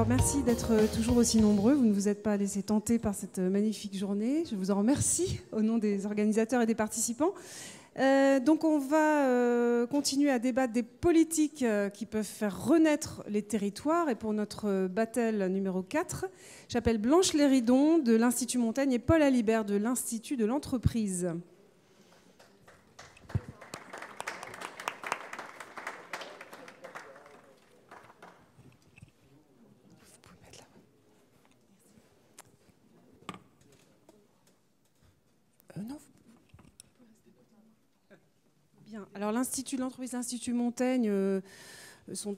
Alors merci d'être toujours aussi nombreux. Vous ne vous êtes pas laissé tenter par cette magnifique journée. Je vous en remercie au nom des organisateurs et des participants. Donc on va continuer à débattre des politiques qui peuvent faire renaître les territoires. Et pour notre battle numéro 4, j'appelle Blanche Léridon de l'Institut Montaigne et Paul Alibert de l'Institut de l'entreprise. Bien. Alors l'Institut de l'entreprise, l'Institut Montaigne sont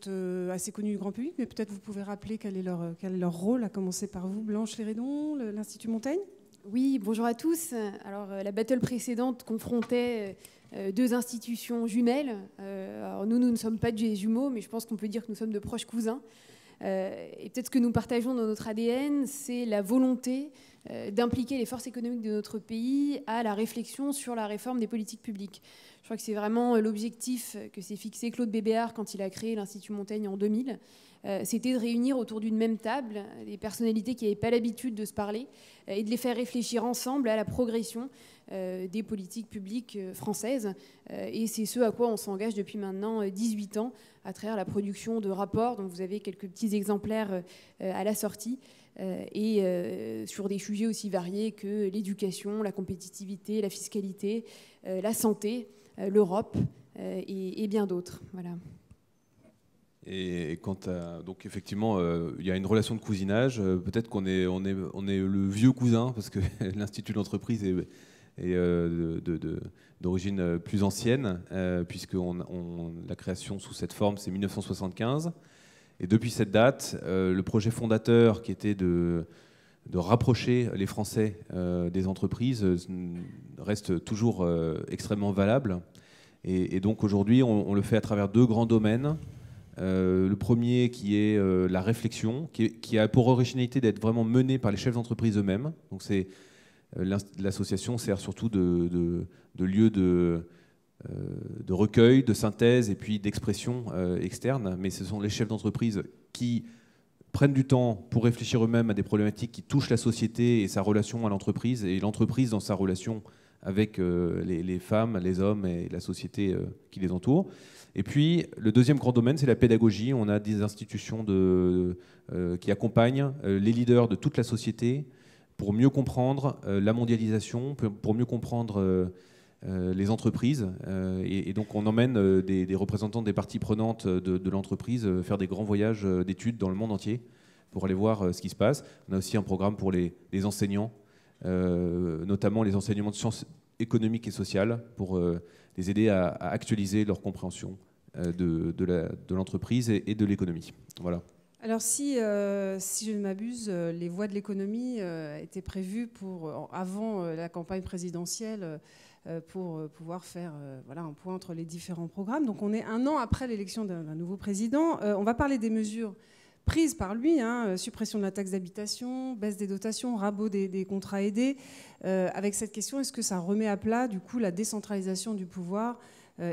assez connus du grand public, mais peut-être vous pouvez rappeler quel est leur rôle, à commencer par vous, Blanche Léridon, l'Institut Montaigne. Oui, bonjour à tous. Alors la battle précédente confrontait deux institutions jumelles. Alors nous ne sommes pas des jumeaux, mais je pense qu'on peut dire que nous sommes de proches cousins. Et peut-être ce que nous partageons dans notre ADN, c'est la volonté d'impliquer les forces économiques de notre pays à la réflexion sur la réforme des politiques publiques. Je crois que c'est vraiment l'objectif que s'est fixé Claude Bébéar quand il a créé l'Institut Montaigne en 2000. C'était de réunir autour d'une même table des personnalités qui n'avaient pas l'habitude de se parler et de les faire réfléchir ensemble à la progression des politiques publiques françaises. Et c'est ce à quoi on s'engage depuis maintenant 18 ans à travers la production de rapports, dont vous avez quelques petits exemplaires à la sortie, et sur des sujets aussi variés que l'éducation, la compétitivité, la fiscalité, la santé, l'Europe et bien d'autres. Voilà. Et quant à, donc effectivement, il y a une relation de cousinage. Peut-être qu'on est le vieux cousin, parce que l'Institut de l'entreprise est d'origine plus ancienne, puisque la création sous cette forme, c'est 1975. Et depuis cette date, le projet fondateur, qui était de rapprocher les Français des entreprises, reste toujours extrêmement valable. Et donc aujourd'hui, on le fait à travers deux grands domaines. Le premier qui est la réflexion, qui a pour originalité d'être vraiment menée par les chefs d'entreprise eux-mêmes. Donc l'association sert surtout de lieu de recueil, de synthèse et puis d'expression externe. Mais ce sont les chefs d'entreprise qui prennent du temps pour réfléchir eux-mêmes à des problématiques qui touchent la société et sa relation à l'entreprise, et l'entreprise dans sa relation avec les femmes, les hommes et la société qui les entoure. Et puis, le deuxième grand domaine, c'est la pédagogie. On a des institutions qui accompagnent les leaders de toute la société pour mieux comprendre la mondialisation, pour mieux comprendre les entreprises. Et donc, on emmène des représentants des parties prenantes de l'entreprise faire des grands voyages d'études dans le monde entier pour aller voir ce qui se passe. On a aussi un programme pour les enseignants, notamment les enseignements de sciences économiques et sociales, pour les aider à actualiser leur compréhension de l'entreprise et de l'économie. Voilà. Alors si je ne m'abuse, les voies de l'économie étaient prévues avant la campagne présidentielle pour pouvoir faire un point entre les différents programmes. Donc on est un an après l'élection d'un nouveau président. On va parler des mesures prises par lui, suppression de la taxe d'habitation, baisse des dotations, rabot des contrats aidés, avec cette question, est-ce que ça remet à plat du coup la décentralisation du pouvoir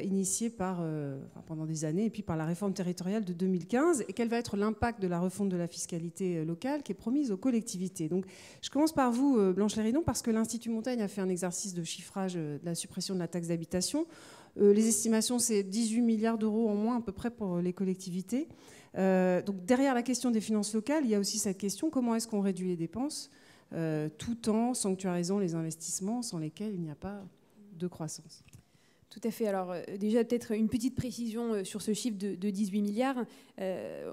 initiée pendant des années et puis par la réforme territoriale de 2015, et quel va être l'impact de la refonte de la fiscalité locale qui est promise aux collectivités. Donc je commence par vous, Blanche Léridon, parce que l'Institut Montaigne a fait un exercice de chiffrage de la suppression de la taxe d'habitation. Les estimations, c'est 18 milliards d'euros en moins à peu près pour les collectivités. Donc derrière la question des finances locales, il y a aussi cette question, comment est-ce qu'on réduit les dépenses tout en sanctuarisant les investissements sans lesquels il n'y a pas de croissance. Tout à fait. Alors déjà peut-être une petite précision sur ce chiffre de 18 milliards.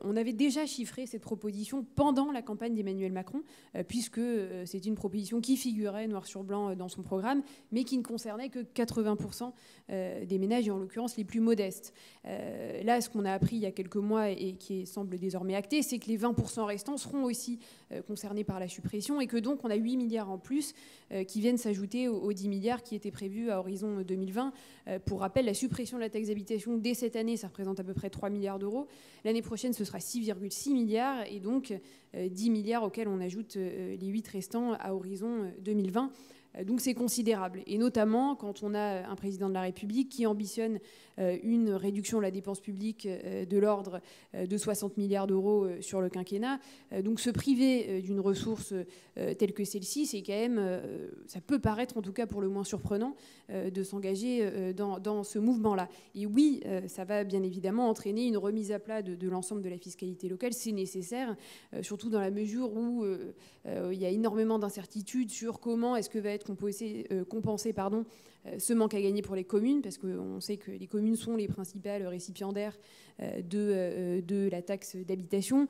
On avait déjà chiffré cette proposition pendant la campagne d'Emmanuel Macron, puisque c'est une proposition qui figurait noir sur blanc dans son programme, mais qui ne concernait que 80% des ménages, et en l'occurrence les plus modestes. Là, ce qu'on a appris il y a quelques mois et qui semble désormais acté, c'est que les 20% restants seront aussi concernés par la suppression, et que donc on a 8 milliards en plus qui viennent s'ajouter aux 10 milliards qui étaient prévus à horizon 2020. Pour rappel, la suppression de la taxe d'habitation dès cette année, ça représente à peu près 3 milliards d'euros. L'année prochaine, ce sera 6,6 milliards et donc 10 milliards auxquels on ajoute les 8 restants à horizon 2020. Donc c'est considérable. Et notamment quand on a un président de la République qui ambitionne une réduction de la dépense publique de l'ordre de 60 milliards d'euros sur le quinquennat. Donc se priver d'une ressource telle que celle-ci, c'est quand même, ça peut paraître en tout cas pour le moins surprenant de s'engager dans ce mouvement-là. Et oui, ça va bien évidemment entraîner une remise à plat de l'ensemble de la fiscalité locale. C'est nécessaire, surtout dans la mesure où il y a énormément d'incertitudes sur comment est-ce que va être compensé ce manque à gagner pour les communes, parce qu'on sait que les communes sont les principales récipiendaires de la taxe d'habitation.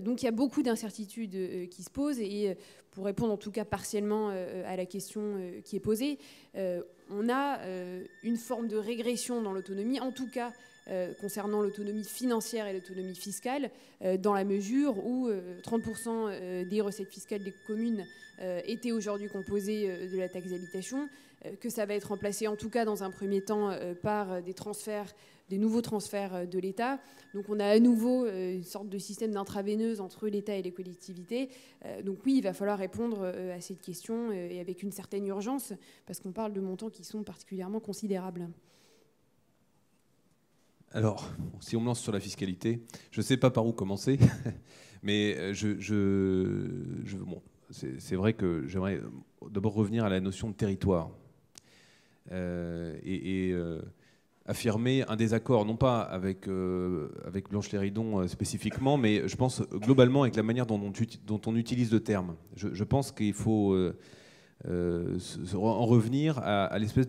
Donc il y a beaucoup d'incertitudes qui se posent, et pour répondre en tout cas partiellement à la question qui est posée, on a une forme de régression dans l'autonomie, en tout cas concernant l'autonomie financière et l'autonomie fiscale, dans la mesure où 30% des recettes fiscales des communes étaient aujourd'hui composées de la taxe d'habitation, que ça va être remplacé en tout cas dans un premier temps par des nouveaux transferts de l'État. Donc on a à nouveau une sorte de système d'intraveineuse entre l'État et les collectivités. Donc oui, il va falloir répondre à cette question et avec une certaine urgence, parce qu'on parle de montants qui sont particulièrement considérables. Alors, si on me lance sur la fiscalité, je ne sais pas par où commencer, mais bon, c'est vrai que j'aimerais d'abord revenir à la notion de territoire et affirmer un désaccord, non pas avec Blanche Léridon spécifiquement, mais je pense globalement avec la manière dont on utilise le terme. Je pense qu'il faut en revenir à l'espèce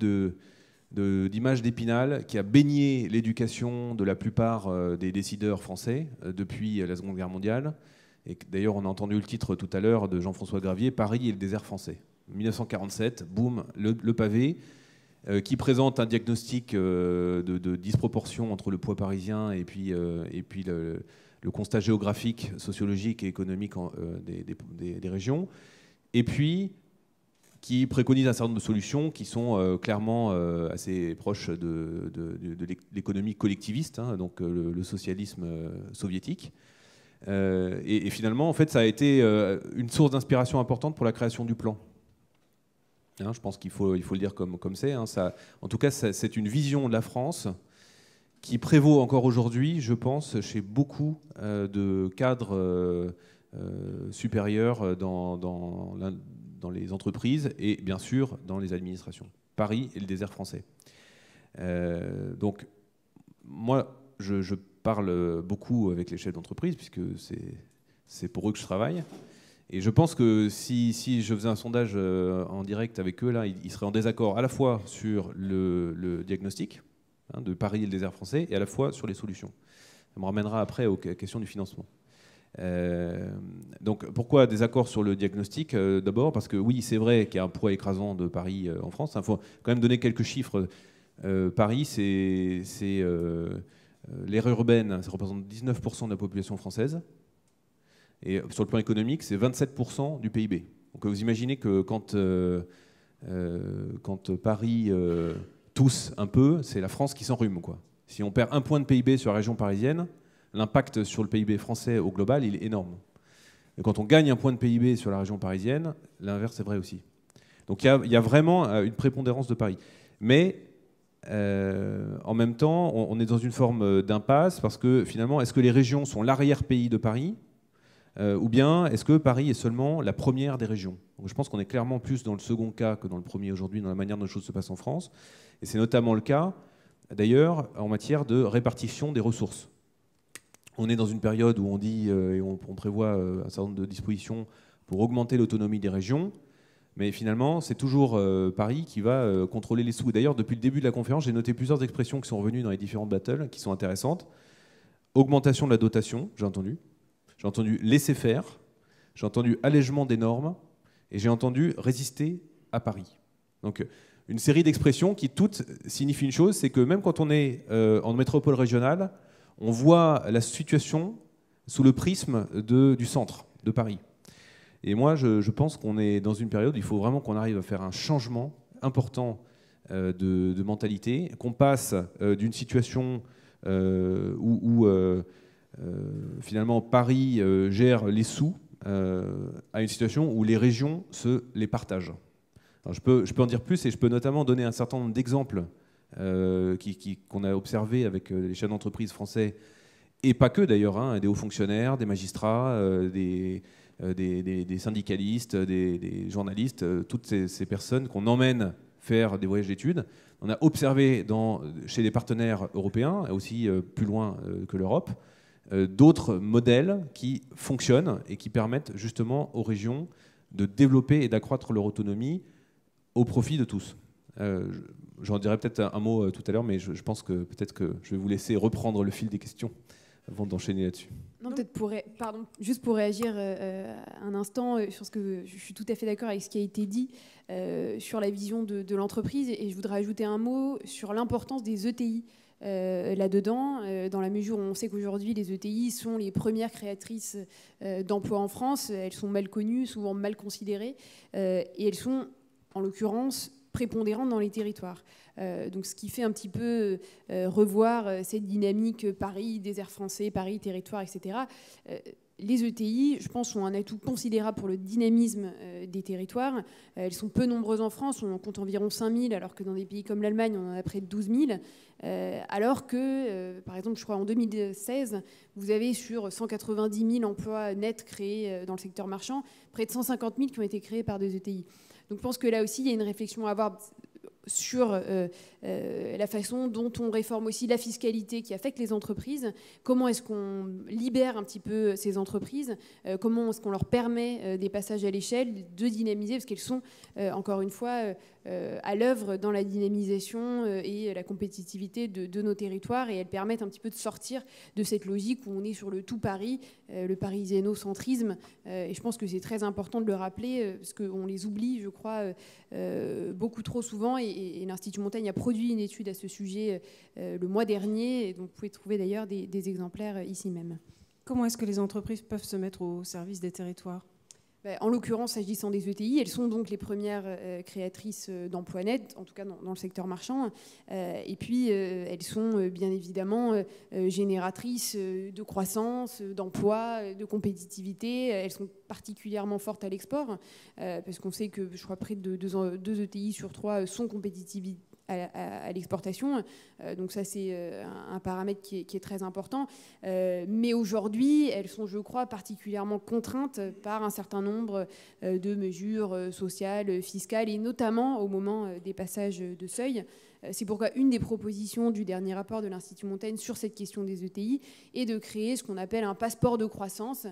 d'image d'Épinal qui a baigné l'éducation de la plupart des décideurs français depuis la Seconde Guerre mondiale. Et d'ailleurs, on a entendu le titre tout à l'heure de Jean-François Gravier, Paris et le désert français. 1947, boum, le pavé, qui présente un diagnostic de disproportion entre le poids parisien et puis le constat géographique, sociologique et économique des régions. Et puis qui préconise un certain nombre de solutions qui sont clairement assez proches de l'économie collectiviste, hein, donc le socialisme soviétique. Et finalement, en fait, ça a été une source d'inspiration importante pour la création du plan. Hein, je pense qu'il faut le dire comme c'est. Hein, en tout cas, c'est une vision de la France qui prévaut encore aujourd'hui, je pense, chez beaucoup de cadres supérieurs dans les entreprises et bien sûr dans les administrations. Paris et le désert français. Donc, moi, je parle beaucoup avec les chefs d'entreprise, puisque c'est pour eux que je travaille. Et je pense que si je faisais un sondage en direct avec eux, là, ils seraient en désaccord à la fois sur le diagnostic de Paris et le désert français, et à la fois sur les solutions. Ça me ramènera après aux questions du financement. Donc pourquoi désaccord sur le diagnostic? D'abord parce que oui, c'est vrai qu'il y a un poids écrasant de Paris en France. Il faut quand même donner quelques chiffres. Paris, c'est l'ère urbaine, ça représente 19% de la population française. Et sur le plan économique, c'est 27% du PIB. Donc vous imaginez que quand Paris tousse un peu, c'est la France qui s'enrhume, quoi. Si on perd un point de PIB sur la région parisienne, l'impact sur le PIB français au global, il est énorme. Et quand on gagne un point de PIB sur la région parisienne, l'inverse est vrai aussi. Donc il y a vraiment une prépondérance de Paris. Mais en même temps, on est dans une forme d'impasse, parce que finalement, est-ce que les régions sont l'arrière-pays de Paris, ou bien est-ce que Paris est seulement la première des régions? Donc je pense qu'on est clairement plus dans le second cas que dans le premier aujourd'hui, dans la manière dont les choses se passent en France. Et c'est notamment le cas, d'ailleurs, en matière de répartition des ressources. On est dans une période où on dit, et on prévoit un certain nombre de dispositions pour augmenter l'autonomie des régions, mais finalement, c'est toujours Paris qui va contrôler les sous. D'ailleurs, depuis le début de la conférence, j'ai noté plusieurs expressions qui sont revenues dans les différentes battles, qui sont intéressantes. Augmentation de la dotation, j'ai entendu. J'ai entendu laisser faire. J'ai entendu allègement des normes. Et j'ai entendu résister à Paris. Donc, une série d'expressions qui toutes signifient une chose, c'est que même quand on est en métropole régionale, on voit la situation sous le prisme du centre, de Paris. Et moi, je pense qu'on est dans une période où il faut vraiment qu'on arrive à faire un changement important de mentalité, qu'on passe d'une situation où finalement Paris gère les sous à une situation où les régions se les partagent. Alors je peux en dire plus et je peux notamment donner un certain nombre d'exemples qu'on a observés avec les chefs d'entreprise français, et pas que d'ailleurs, hein, des hauts fonctionnaires, des magistrats, des syndicalistes, des journalistes, toutes ces personnes qu'on emmène faire des voyages d'études. On a observé chez des partenaires européens, aussi plus loin que l'Europe, d'autres modèles qui fonctionnent et qui permettent justement aux régions de développer et d'accroître leur autonomie au profit de tous. J'en dirai peut-être un mot tout à l'heure, mais je pense que peut-être que je vais vous laisser reprendre le fil des questions avant d'enchaîner là-dessus. Non, peut-être juste pour réagir un instant sur ce que je suis tout à fait d'accord avec ce qui a été dit sur la vision de l'entreprise, et je voudrais ajouter un mot sur l'importance des ETI là-dedans, dans la mesure où on sait qu'aujourd'hui les ETI sont les premières créatrices d'emplois en France. Elles sont mal connues, souvent mal considérées, et elles sont en l'occurrence prépondérantes dans les territoires. Donc ce qui fait un petit peu revoir cette dynamique Paris, désert français, Paris, territoire, etc. Les ETI, je pense, sont un atout considérable pour le dynamisme des territoires. Elles sont peu nombreuses en France, on en compte environ 5000, alors que dans des pays comme l'Allemagne, on en a près de 12 000. Alors que, par exemple, je crois en 2016, vous avez sur 190 000 emplois nets créés dans le secteur marchand, près de 150 000 qui ont été créés par des ETI. Donc je pense que là aussi, il y a une réflexion à avoir sur la façon dont on réforme aussi la fiscalité qui affecte les entreprises. Comment est-ce qu'on libère un petit peu ces entreprises? Comment est-ce qu'on leur permet des passages à l'échelle, de dynamiser, parce qu'elles sont, encore une fois, à l'œuvre dans la dynamisation et la compétitivité de nos territoires, et elles permettent un petit peu de sortir de cette logique où on est sur le tout Paris, le parisiano-centrisme, et je pense que c'est très important de le rappeler parce qu'on les oublie, je crois, beaucoup trop souvent, et l'Institut Montaigne a produit une étude à ce sujet le mois dernier, et donc vous pouvez trouver d'ailleurs des exemplaires ici même. Comment est-ce que les entreprises peuvent se mettre au service des territoires ? En l'occurrence, s'agissant des ETI, elles sont donc les premières créatrices d'emplois nets, en tout cas dans le secteur marchand. Et puis, elles sont bien évidemment génératrices de croissance, d'emplois, de compétitivité. Elles sont particulièrement fortes à l'export, parce qu'on sait que, je crois, près de 2 ETI sur 3 sont compétitives à l'exportation. Donc ça, c'est un paramètre qui est très important. Mais aujourd'hui, elles sont, je crois, particulièrement contraintes par un certain nombre de mesures sociales, fiscales, et notamment au moment des passages de seuil. C'est pourquoi une des propositions du dernier rapport de l'Institut Montaigne sur cette question des ETI est de créer ce qu'on appelle un passeport de croissance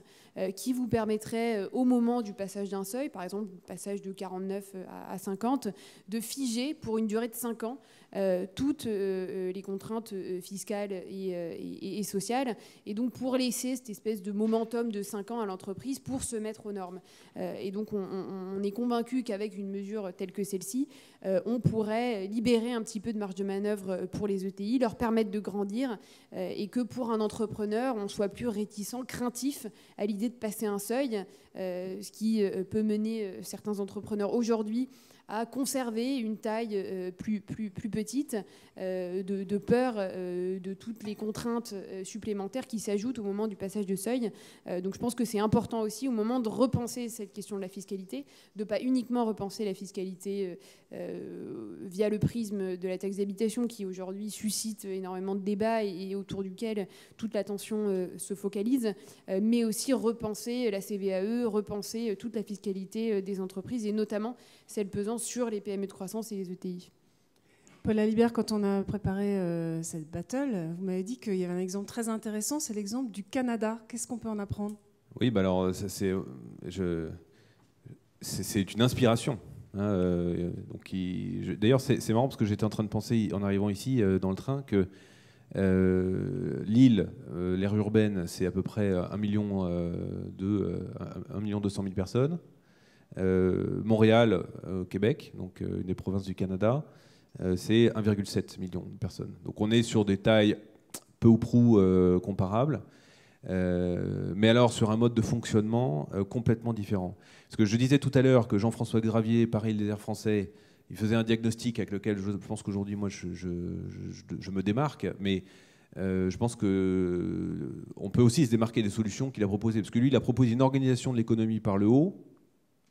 qui vous permettrait, au moment du passage d'un seuil, par exemple le passage de 49 à 50, de figer pour une durée de 5 ans toutes les contraintes fiscales et sociales, et donc pour laisser cette espèce de momentum de 5 ans à l'entreprise pour se mettre aux normes. Et donc on est convaincu qu'avec une mesure telle que celle-ci, on pourrait libérer un petit peu de marge de manœuvre pour les ETI, leur permettre de grandir, et que pour un entrepreneur, on soit plus réticent, craintif à l'idée de passer un seuil, ce qui peut mener certains entrepreneurs aujourd'hui à conserver une taille plus petite, de peur de toutes les contraintes supplémentaires qui s'ajoutent au moment du passage de seuil. Donc je pense que c'est important aussi au moment de repenser cette question de la fiscalité, de ne pas uniquement repenser la fiscalité via le prisme de la taxe d'habitation qui aujourd'hui suscite énormément de débats et autour duquel toute l'attention se focalise, mais aussi repenser la CVAE, repenser toute la fiscalité des entreprises, et notamment celle pesant sur les PME de croissance et les ETI. Paul Lalibert, quand on a préparé cette battle, vous m'avez dit qu'il y avait un exemple très intéressant, c'est l'exemple du Canada. Qu'est-ce qu'on peut en apprendre ? Oui, bah alors c'est une inspiration. D'ailleurs, c'est marrant parce que j'étais en train de penser, en arrivant ici dans le train, que Lille, l'aire urbaine, c'est à peu près 1,2 million de personnes. Montréal, au Québec, donc une des provinces du Canada, c'est 1,7 million de personnes. Donc on est sur des tailles peu ou prou comparables, mais alors sur un mode de fonctionnement complètement différent. Parce que je disais tout à l'heure que Jean-François Gravier, Paris, le désert français, il faisait un diagnostic avec lequel je pense qu'aujourd'hui, moi, je me démarque, mais je pense qu'on peut aussi se démarquer des solutions qu'il a proposées. Parce que lui, il a proposé une organisation de l'économie par le haut.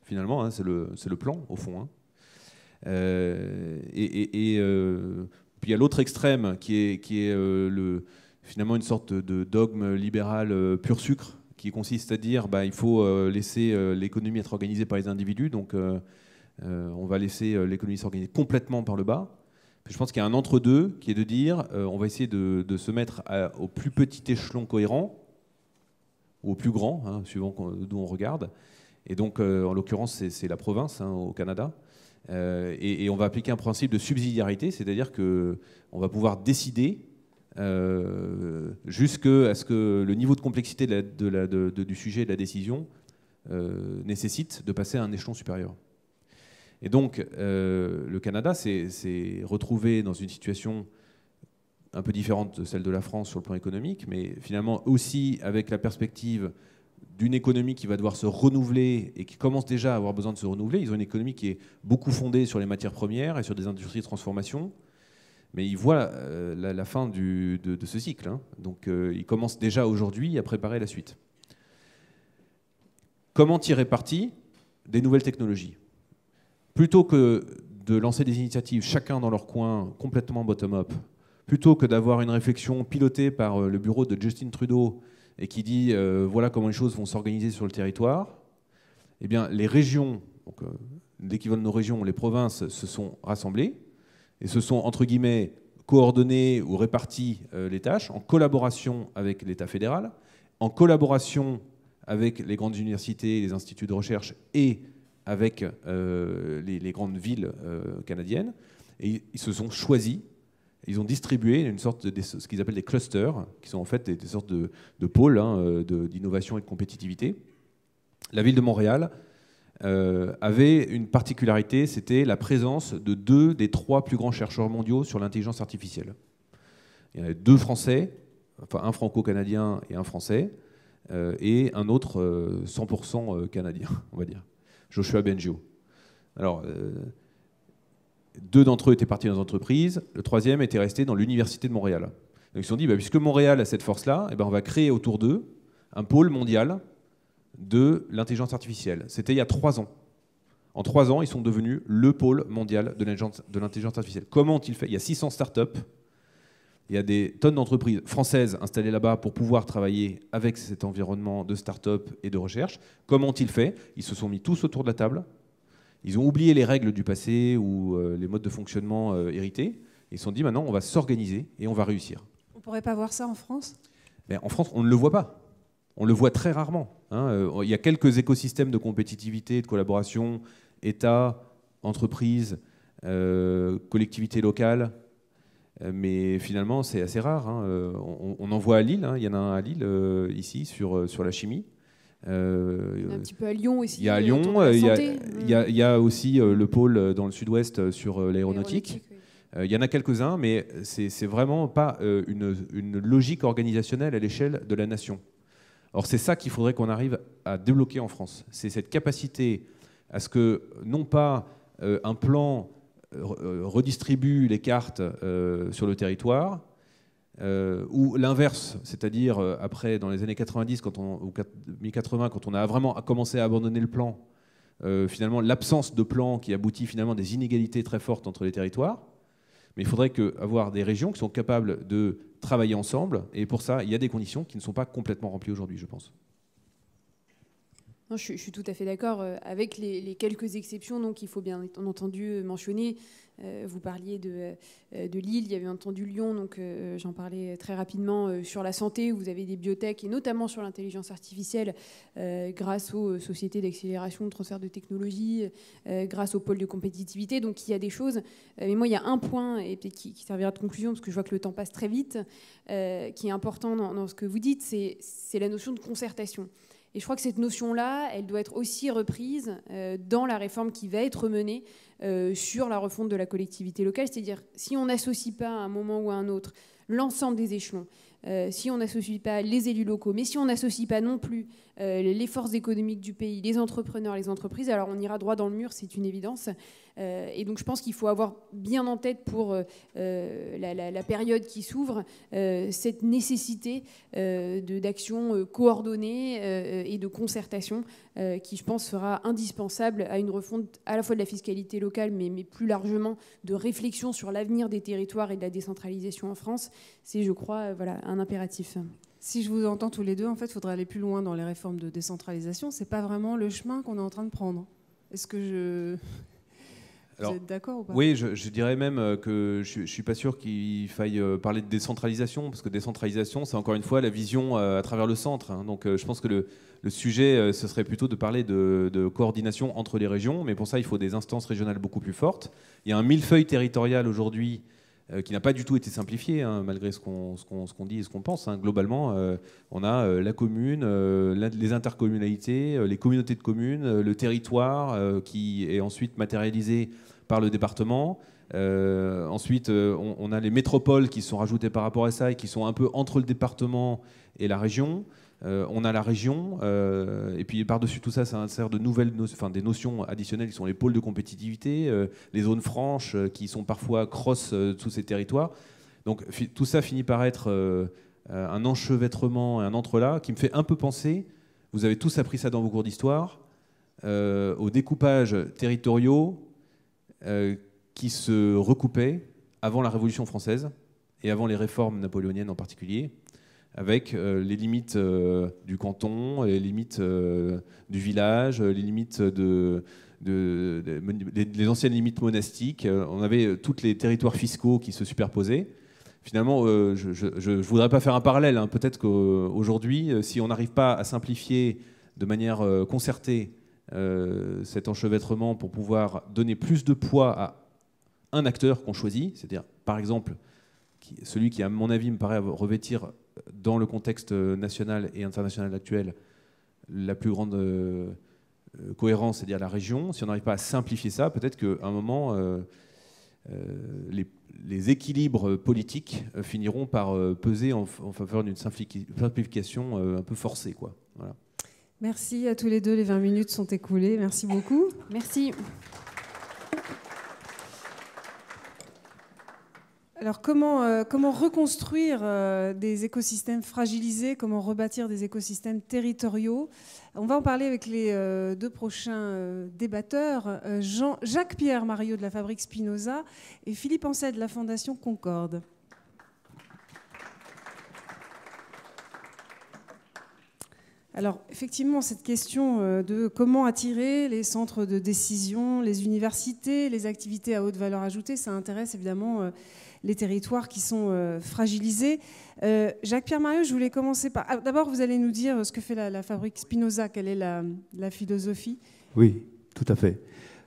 Finalement, hein, c'est le plan, au fond. Hein. Puis il y a l'autre extrême qui est finalement une sorte de dogme libéral pur sucre, qui consiste à dire il faut laisser l'économie être organisée par les individus, donc on va laisser l'économie s'organiser complètement par le bas. Je pense qu'il y a un entre-deux qui est de dire on va essayer de se mettre au plus petit échelon cohérent, ou au plus grand, hein, suivant d'où on regarde. Et donc, en l'occurrence, c'est la province au Canada. Et on va appliquer un principe de subsidiarité, c'est-à-dire qu'on va pouvoir décider jusqu'à ce que le niveau de complexité du sujet et de la décision nécessite de passer à un échelon supérieur. Et donc, le Canada s'est retrouvé dans une situation un peu différente de celle de la France sur le plan économique, mais finalement aussi avec la perspective d'une économie qui va devoir se renouveler et qui commence déjà à avoir besoin de se renouveler. Ils ont une économie qui est beaucoup fondée sur les matières premières et sur des industries de transformation, mais ils voient la fin de ce cycle. Hein. Donc, ils commencent déjà aujourd'hui à préparer la suite. Comment tirer parti des nouvelles technologies ? Plutôt que de lancer des initiatives chacun dans leur coin, complètement bottom-up, plutôt que d'avoir une réflexion pilotée par le bureau de Justin Trudeau et qui dit voilà comment les choses vont s'organiser sur le territoire, eh bien, les régions, l'équivalent de nos régions, les provinces, se sont rassemblées et se sont, entre guillemets, coordonnées ou réparties les tâches en collaboration avec l'État fédéral, en collaboration avec les grandes universités, les instituts de recherche et avec les grandes villes canadiennes. Et ils se sont choisis, ils ont distribué une sorte de ce qu'ils appellent des clusters, qui sont en fait des sortes de pôles d'innovation et de compétitivité. La ville de Montréal avait une particularité, c'était la présence de 2 des 3 plus grands chercheurs mondiaux sur l'intelligence artificielle. Il y en avait 2 Français, enfin un franco-canadien et un Français, et un autre 100% canadien, on va dire. Joshua Bengio. Alors, 2 d'entre eux étaient partis dans les entreprises, le 3e était resté dans l'Université de Montréal. Donc ils se sont dit, puisque Montréal a cette force-là, on va créer autour d'eux un pôle mondial de l'intelligence artificielle. C'était il y a 3 ans. En 3 ans, ils sont devenus le pôle mondial de l'intelligence artificielle. Comment ont-ils fait ? Il y a 600 startups, il y a des tonnes d'entreprises françaises installées là-bas pour pouvoir travailler avec cet environnement de start-up et de recherche. Comment ont-ils fait ? Ils se sont mis tous autour de la table. Ils ont oublié les règles du passé ou les modes de fonctionnement hérités. Ils se sont dit, maintenant, on va s'organiser et on va réussir. On ne pourrait pas voir ça en France ? Mais en France, on ne le voit pas. On le voit très rarement. Hein. Il y a quelques écosystèmes de compétitivité, de collaboration, État, entreprises, collectivités locales. Mais finalement, c'est assez rare. Hein. On en voit à Lille. Hein. Il y en a un à Lille, ici, sur la chimie. Un petit peu à Lyon aussi. Il y a à Lyon, il y a aussi le pôle dans le sud-ouest sur l'aéronautique. Il y en a quelques-uns, mais c'est vraiment pas une logique organisationnelle à l'échelle de la nation. Or, c'est ça qu'il faudrait qu'on arrive à débloquer en France. C'est cette capacité à ce que, non pas un plan redistribue les cartes sur le territoire, ou l'inverse, c'est-à-dire après, dans les années 90 ou 1080, quand on a vraiment commencé à abandonner le plan, finalement l'absence de plan qui aboutit finalement à des inégalités très fortes entre les territoires. Mais il faudrait avoir des régions qui sont capables de travailler ensemble, et pour ça, il y a des conditions qui ne sont pas complètement remplies aujourd'hui, je pense. Non, je suis tout à fait d'accord avec les quelques exceptions donc, qu'il faut bien entendu mentionner. Vous parliez de Lille, il y avait entendu Lyon, donc j'en parlais très rapidement sur la santé, où vous avez des biotech, et notamment sur l'intelligence artificielle, grâce aux sociétés d'accélération, de transfert de technologie, grâce au pôle de compétitivité. Donc il y a des choses. Mais moi, il y a un point, et peut-être qui servira de conclusion, parce que je vois que le temps passe très vite, qui est important dans ce que vous dites, c'est la notion de concertation. Et je crois que cette notion-là, elle doit être aussi reprise dans la réforme qui va être menée sur la refonte de la collectivité locale. C'est-à-dire, si on n'associe pas à un moment ou à un autre l'ensemble des échelons, si on n'associe pas les élus locaux, mais si on n'associe pas non plus les forces économiques du pays, les entrepreneurs, les entreprises, alors on ira droit dans le mur, c'est une évidence. Et donc je pense qu'il faut avoir bien en tête pour la période qui s'ouvre cette nécessité d'action coordonnée et de concertation qui, je pense, sera indispensable à une refonte à la fois de la fiscalité locale locales, mais plus largement de réflexion sur l'avenir des territoires et de la décentralisation en France, c'est, je crois, voilà, un impératif. Si je vous entends tous les deux, en fait, il faudrait aller plus loin dans les réformes de décentralisation. Ce n'est pas vraiment le chemin qu'on est en train de prendre. Est-ce que vous êtes d'accord ou pas? Oui, je dirais même que je ne suis pas sûr qu'il faille parler de décentralisation, parce que décentralisation, c'est encore une fois la vision à travers le centre. Hein. Donc je pense que le sujet, ce serait plutôt de parler de coordination entre les régions, mais pour ça, il faut des instances régionales beaucoup plus fortes. Il y a un millefeuille territorial aujourd'hui qui n'a pas du tout été simplifié, hein, malgré ce qu'on dit et ce qu'on pense. Hein. Globalement, on a la commune, les intercommunalités, les communautés de communes, le territoire qui est ensuite matérialisé par le département. Ensuite, on a les métropoles qui sont rajoutées par rapport à ça et qui sont un peu entre le département et la région. On a la région, et puis par-dessus tout ça, ça insère de nouvelles des notions additionnelles qui sont les pôles de compétitivité, les zones franches qui sont parfois cross tous ces territoires. Donc tout ça finit par être un enchevêtrement, un entrelac qui me fait un peu penser, vous avez tous appris ça dans vos cours d'histoire, aux découpages territoriaux qui se recoupaient avant la Révolution française et avant les réformes napoléoniennes en particulier, avec les limites du canton, les limites du village, les limites les anciennes limites monastiques. On avait tous les territoires fiscaux qui se superposaient. Finalement, je ne voudrais pas faire un parallèle. Hein. Peut-être qu'aujourd'hui, si on n'arrive pas à simplifier de manière concertée cet enchevêtrement pour pouvoir donner plus de poids à un acteur qu'on choisit, c'est-à-dire, par exemple, celui qui, à mon avis, me paraît revêtir dans le contexte national et international actuel la plus grande cohérence, c'est-à-dire la région. Si on n'arrive pas à simplifier ça, peut-être qu'à un moment, les équilibres politiques finiront par peser en faveur d'une simplification un peu forcée, quoi. Voilà. Merci à tous les deux, les 20 minutes sont écoulées. Merci beaucoup. Merci. Alors comment reconstruire des écosystèmes fragilisés, comment rebâtir des écosystèmes territoriaux? On va en parler avec les deux prochains débatteurs, Jacques-Pierre Mariot de la Fabrique Spinoza et Philippe Ancet de la Fondation Concorde. Alors effectivement, cette question de comment attirer les centres de décision, les universités, les activités à haute valeur ajoutée, ça intéresse évidemment les territoires qui sont fragilisés. Jacques-Pierre Mariot, je voulais commencer par... D'abord, vous allez nous dire ce que fait la Fabrique Spinoza, quelle est la philosophie. Oui, tout à fait.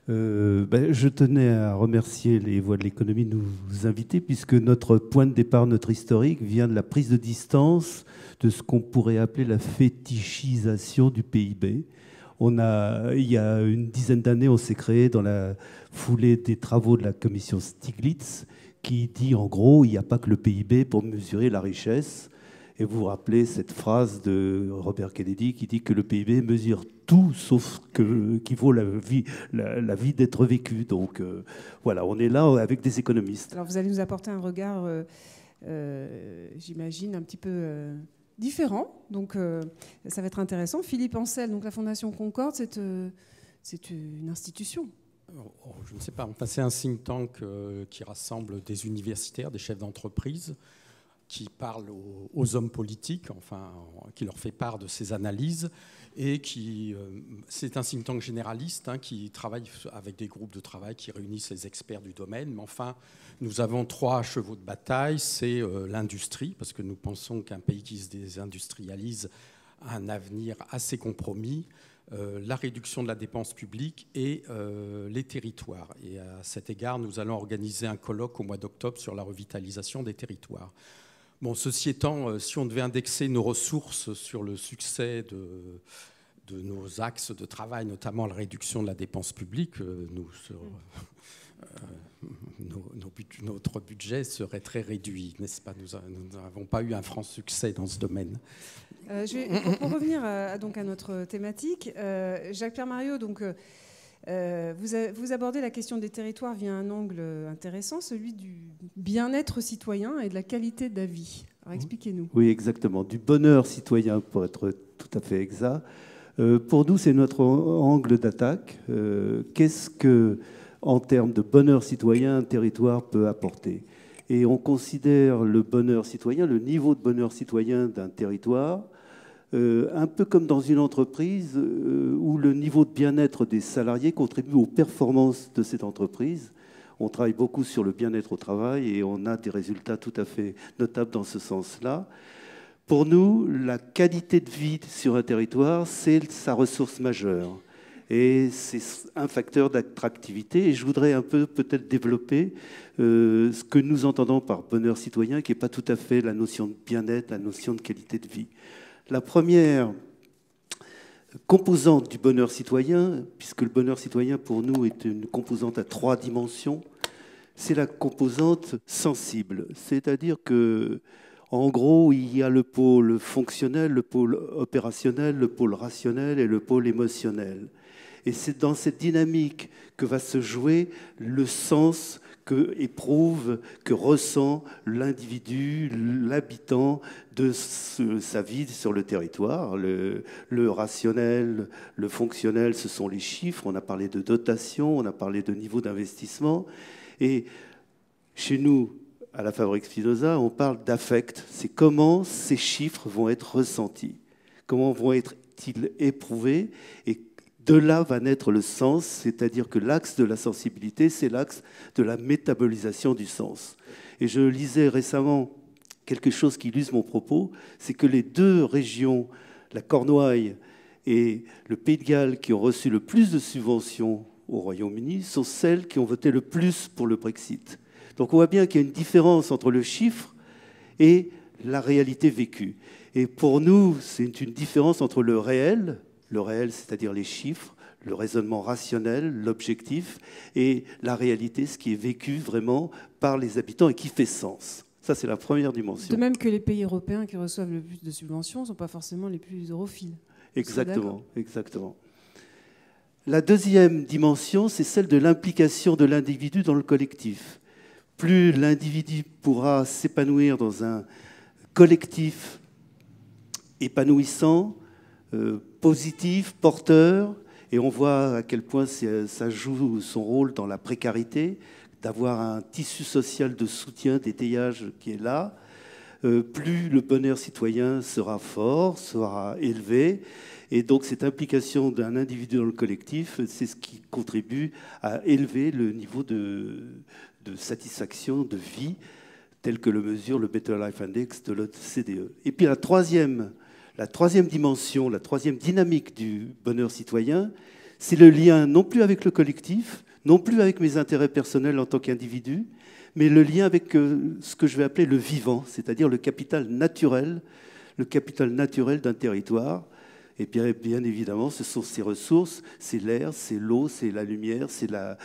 Je tenais à remercier les Voix de l'économie de nous inviter, puisque notre point de départ, notre historique, vient de la prise de distance de ce qu'on pourrait appeler la fétichisation du PIB. Il y a une dizaine d'années, on s'est créé dans la foulée des travaux de la commission Stiglitz, qui dit en gros, il n'y a pas que le PIB pour mesurer la richesse. Et vous vous rappelez cette phrase de Robert Kennedy qui dit que le PIB mesure tout sauf qu'il vaut la vie d'être vécue. Donc voilà, on est là avec des économistes. Alors vous allez nous apporter un regard, j'imagine, un petit peu différent. Donc ça va être intéressant. Philippe Ancel, donc la Fondation Concorde, c'est une institution. Je ne sais pas. Enfin, c'est un think tank qui rassemble des universitaires, des chefs d'entreprise, qui parle aux hommes politiques, enfin, qui leur fait part de ses analyses, et c'est un think tank généraliste hein, qui travaille avec des groupes de travail qui réunissent les experts du domaine. Mais enfin, nous avons 3 chevaux de bataille. C'est l'industrie, parce que nous pensons qu'un pays qui se désindustrialise a un avenir assez compromis. La réduction de la dépense publique et les territoires. Et à cet égard, nous allons organiser un colloque au mois d'octobre sur la revitalisation des territoires. Bon, ceci étant, si on devait indexer nos ressources sur le succès de nos axes de travail, notamment la réduction de la dépense publique, notre budget serait très réduit, n'est-ce pas? Nous n'avons pas eu un franc succès dans ce domaine. Pour revenir à notre thématique, Jacques-Pierre Mariot, donc, vous abordez la question des territoires via un angle intéressant, celui du bien-être citoyen et de la qualité de la vie. Alors expliquez-nous. Oui, exactement. Du bonheur citoyen, pour être tout à fait exact. Pour nous, c'est notre angle d'attaque. Qu'est-ce que en termes de bonheur citoyen un territoire peut apporter. Et on considère le bonheur citoyen, le niveau de bonheur citoyen d'un territoire, un peu comme dans une entreprise où le niveau de bien-être des salariés contribue aux performances de cette entreprise. On travaille beaucoup sur le bien-être au travail et on a des résultats tout à fait notables dans ce sens-là. Pour nous, la qualité de vie sur un territoire, c'est sa ressource majeure. Et c'est un facteur d'attractivité. Et je voudrais un peu peut-être développer ce que nous entendons par bonheur citoyen, qui n'est pas tout à fait la notion de bien-être, la notion de qualité de vie. La première composante du bonheur citoyen, puisque le bonheur citoyen pour nous est une composante à 3 dimensions, c'est la composante sensible. C'est-à-dire que, en gros, il y a le pôle fonctionnel, le pôle opérationnel, le pôle rationnel et le pôle émotionnel. Et c'est dans cette dynamique que va se jouer le sens que éprouve, que ressent l'individu, l'habitant de sa vie sur le territoire. Le rationnel, le fonctionnel, ce sont les chiffres. On a parlé de dotation, on a parlé de niveau d'investissement. Et chez nous, à la Fabrique Spinoza, on parle d'affect. C'est comment ces chiffres vont être ressentis, comment vont être-ils éprouvés, et de là va naître le sens, c'est-à-dire que l'axe de la sensibilité, c'est l'axe de la métabolisation du sens. Et je lisais récemment quelque chose qui illustre mon propos, c'est que les 2 régions, la Cornouaille et le Pays de Galles, qui ont reçu le plus de subventions au Royaume-Uni, sont celles qui ont voté le plus pour le Brexit. Donc on voit bien qu'il y a une différence entre le chiffre et la réalité vécue. Et pour nous, c'est une différence entre le réel, c'est-à-dire les chiffres, le raisonnement rationnel, l'objectif, et la réalité, ce qui est vécu vraiment par les habitants et qui fait sens. Ça, c'est la première dimension. De même que les pays européens qui reçoivent le plus de subventions ne sont pas forcément les plus europhiles. Exactement, exactement. La deuxième dimension, c'est celle de l'implication de l'individu dans le collectif. Plus l'individu pourra s'épanouir dans un collectif épanouissant, positif, porteur, et on voit à quel point ça joue son rôle dans la précarité, d'avoir un tissu social de soutien, d'étayage qui est là, plus le bonheur citoyen sera fort, sera élevé, et donc cette implication d'un individu dans le collectif, c'est ce qui contribue à élever le niveau de satisfaction, de vie, tel que le mesure le Better Life Index de l'OCDE. Et puis la troisième dimension, la troisième dynamique du bonheur citoyen, c'est le lien non plus avec le collectif, non plus avec mes intérêts personnels en tant qu'individu, mais le lien avec ce que je vais appeler le vivant, c'est-à-dire le capital naturel d'un territoire. Et bien évidemment, ce sont ces ressources, c'est l'air, c'est l'eau, c'est la lumière, c'est la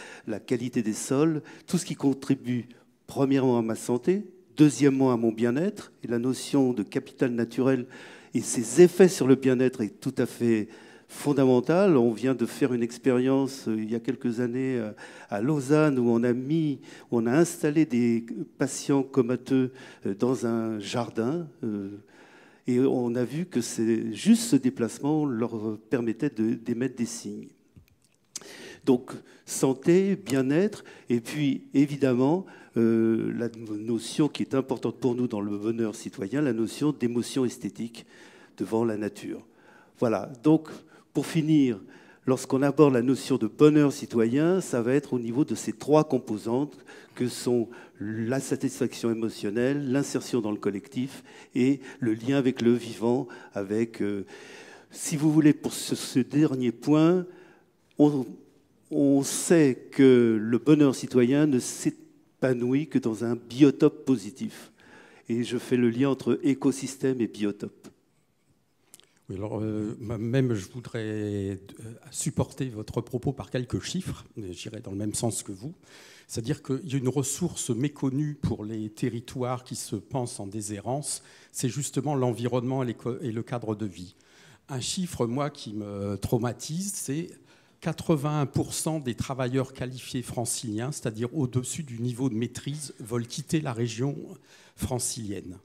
qualité des sols, tout ce qui contribue premièrement à ma santé, deuxièmement à mon bien-être, et la notion de capital naturel et ses effets sur le bien-être est tout à fait fondamentale. On vient de faire une expérience il y a quelques années à Lausanne où on a installé des patients comateux dans un jardin et on a vu que c'est juste ce déplacement leur permettait d'émettre des signes. Donc santé, bien-être, et puis évidemment la notion qui est importante pour nous dans le bonheur citoyen, la notion d'émotion esthétique devant la nature. Voilà, donc pour finir, lorsqu'on aborde la notion de bonheur citoyen, ça va être au niveau de ces 3 composantes que sont la satisfaction émotionnelle, l'insertion dans le collectif et le lien avec le vivant, avec, si vous voulez, pour ce dernier point, on sait que le bonheur citoyen ne s'épanouit que dans un biotope positif. Et je fais le lien entre écosystème et biotope. Oui, alors, même je voudrais supporter votre propos par quelques chiffres, j'irai dans le même sens que vous. C'est-à-dire qu'il y a une ressource méconnue pour les territoires qui se pensent en déshérence, c'est justement l'environnement et le cadre de vie. Un chiffre, moi, qui me traumatise, c'est 81% des travailleurs qualifiés franciliens, c'est-à-dire au-dessus du niveau de maîtrise, veulent quitter la région francilienne.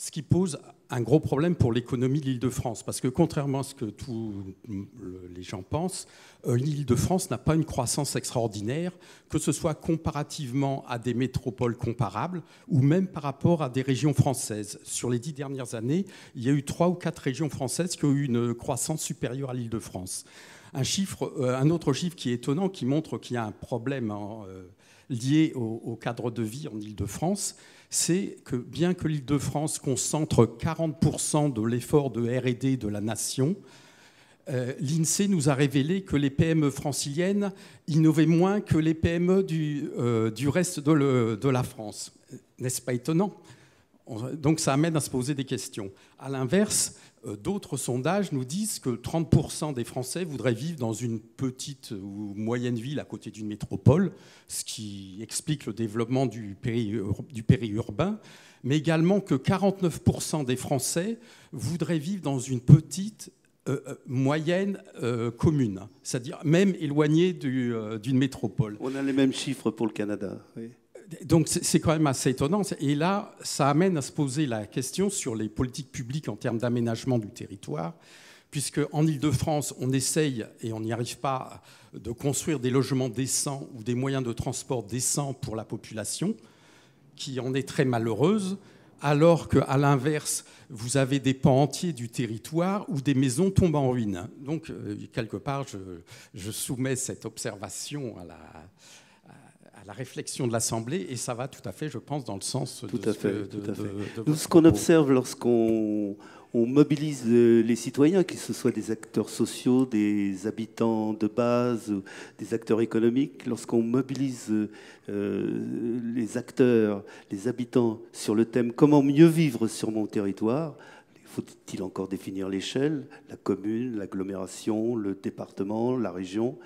ce qui pose un gros problème pour l'économie de l'Île-de-France. Parce que contrairement à ce que tous les gens pensent, l'Île-de-France n'a pas une croissance extraordinaire, que ce soit comparativement à des métropoles comparables ou même par rapport à des régions françaises. Sur les 10 dernières années, il y a eu 3 ou 4 régions françaises qui ont eu une croissance supérieure à l'Île-de-France. Un autre chiffre qui est étonnant, qui montre qu'il y a un problème lié au cadre de vie en Île-de-France, c'est que bien que l'Île-de-France concentre 40% de l'effort de R&D de la nation, l'INSEE nous a révélé que les PME franciliennes innovaient moins que les PME du reste de la France. N'est-ce pas étonnant ? Donc ça amène à se poser des questions. À l'inverse, d'autres sondages nous disent que 30% des Français voudraient vivre dans une petite ou moyenne ville à côté d'une métropole, ce qui explique le développement du périurbain, mais également que 49% des Français voudraient vivre dans une petite moyenne commune, c'est-à-dire même éloignée d'une métropole. On a les mêmes chiffres pour le Canada, oui. Donc c'est quand même assez étonnant. Et là, ça amène à se poser la question sur les politiques publiques en termes d'aménagement du territoire, puisque en Île-de-France, on essaye, et on n'y arrive pas, de construire des logements décents ou des moyens de transport décents pour la population, qui en est très malheureuse, alors qu'à l'inverse, vous avez des pans entiers du territoire où des maisons tombent en ruine. Donc, quelque part, je soumets cette observation à la réflexion de l'Assemblée, et ça va tout à fait, je pense, dans le sens de votre ce qu'on propos. observe lorsqu'on mobilise les citoyens, que ce soit des acteurs sociaux, des habitants de base, des acteurs économiques, lorsqu'on mobilise les acteurs, les habitants sur le thème « Comment mieux vivre sur mon territoire ?», faut-il encore définir l'échelle, la commune, l'agglomération, le département, la région.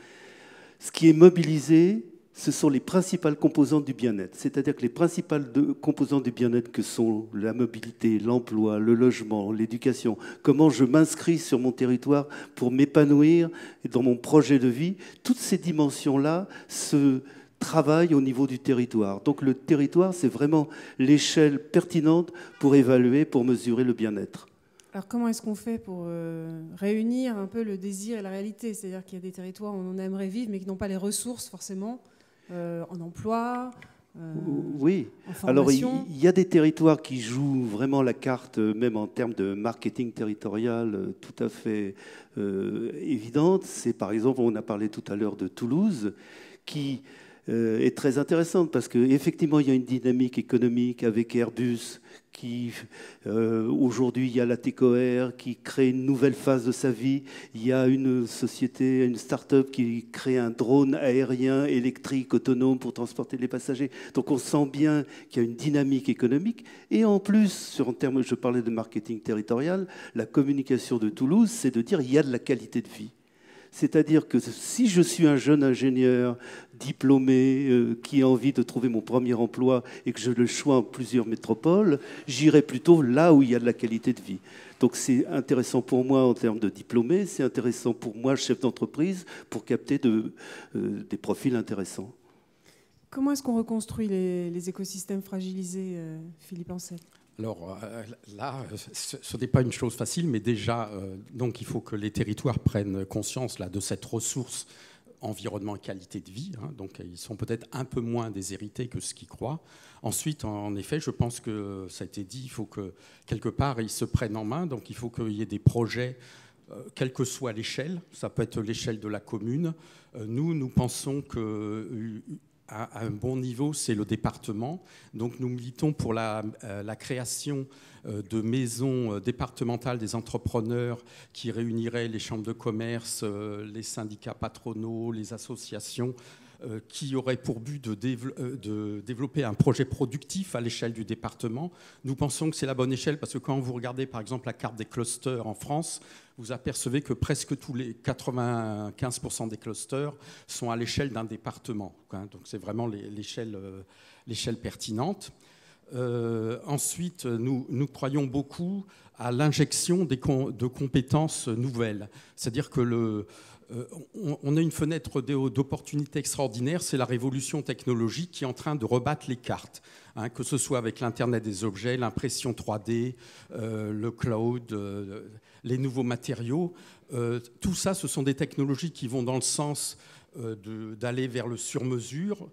Ce qui est mobilisé, ce sont les principales composantes du bien-être. C'est-à-dire que les principales composantes du bien-être que sont la mobilité, l'emploi, le logement, l'éducation, comment je m'inscris sur mon territoire pour m'épanouir dans mon projet de vie, toutes ces dimensions-là se travaillent au niveau du territoire. Donc le territoire, c'est vraiment l'échelle pertinente pour évaluer, pour mesurer le bien-être. Alors comment est-ce qu'on fait pour réunir un peu le désir et la réalité ? C'est-à-dire qu'il y a des territoires où on aimerait vivre mais qui n'ont pas les ressources forcément en emploi, oui. en formation. Alors il y a des territoires qui jouent vraiment la carte, même en termes de marketing territorial, tout à fait évidente. C'est par exemple, on a parlé tout à l'heure de Toulouse, qui est très intéressante parce qu'effectivement, il y a une dynamique économique avec Airbus, qui aujourd'hui, il y a la TECOR qui crée une nouvelle phase de sa vie. Il y a une société, une start-up qui crée un drone aérien électrique autonome pour transporter les passagers. Donc on sent bien qu'il y a une dynamique économique. Et en plus, en termes, je parlais de marketing territorial, la communication de Toulouse, c'est de dire qu'il y a de la qualité de vie. C'est-à-dire que si je suis un jeune ingénieur diplômé qui a envie de trouver mon premier emploi et que je le choisis en plusieurs métropoles, j'irai plutôt là où il y a de la qualité de vie. Donc c'est intéressant pour moi en termes de diplômé, c'est intéressant pour moi, chef d'entreprise, pour capter des profils intéressants. Comment est-ce qu'on reconstruit les écosystèmes fragilisés, Philippe Ancel ? Alors là, ce n'est pas une chose facile, mais déjà, donc, il faut que les territoires prennent conscience là, de cette ressource environnement et qualité de vie. Hein, donc ils sont peut-être un peu moins déshérités que ce qu'ils croient. Ensuite, en effet, je pense que ça a été dit, il faut que quelque part ils se prennent en main. Donc il faut qu'il y ait des projets, quelle que soit l'échelle. Ça peut être l'échelle de la commune. Nous pensons que à un bon niveau, c'est le département. Donc nous militons pour la création de maisons départementales des entrepreneurs qui réuniraient les chambres de commerce, les syndicats patronaux, les associations, qui auraient pour but de développer un projet productif à l'échelle du département. Nous pensons que c'est la bonne échelle parce que quand vous regardez par exemple la carte des clusters en France, vous apercevez que presque tous les 95% des clusters sont à l'échelle d'un département. Donc c'est vraiment l'échelle pertinente. Ensuite, nous croyons beaucoup à l'injection de compétences nouvelles. C'est-à-dire que on a une fenêtre d'opportunité extraordinaire, c'est la révolution technologique qui est en train de rebattre les cartes, hein, que ce soit avec l'Internet des objets, l'impression 3D, le cloud, les nouveaux matériaux. Tout ça, ce sont des technologies qui vont dans le sens d'aller vers le sur-mesure.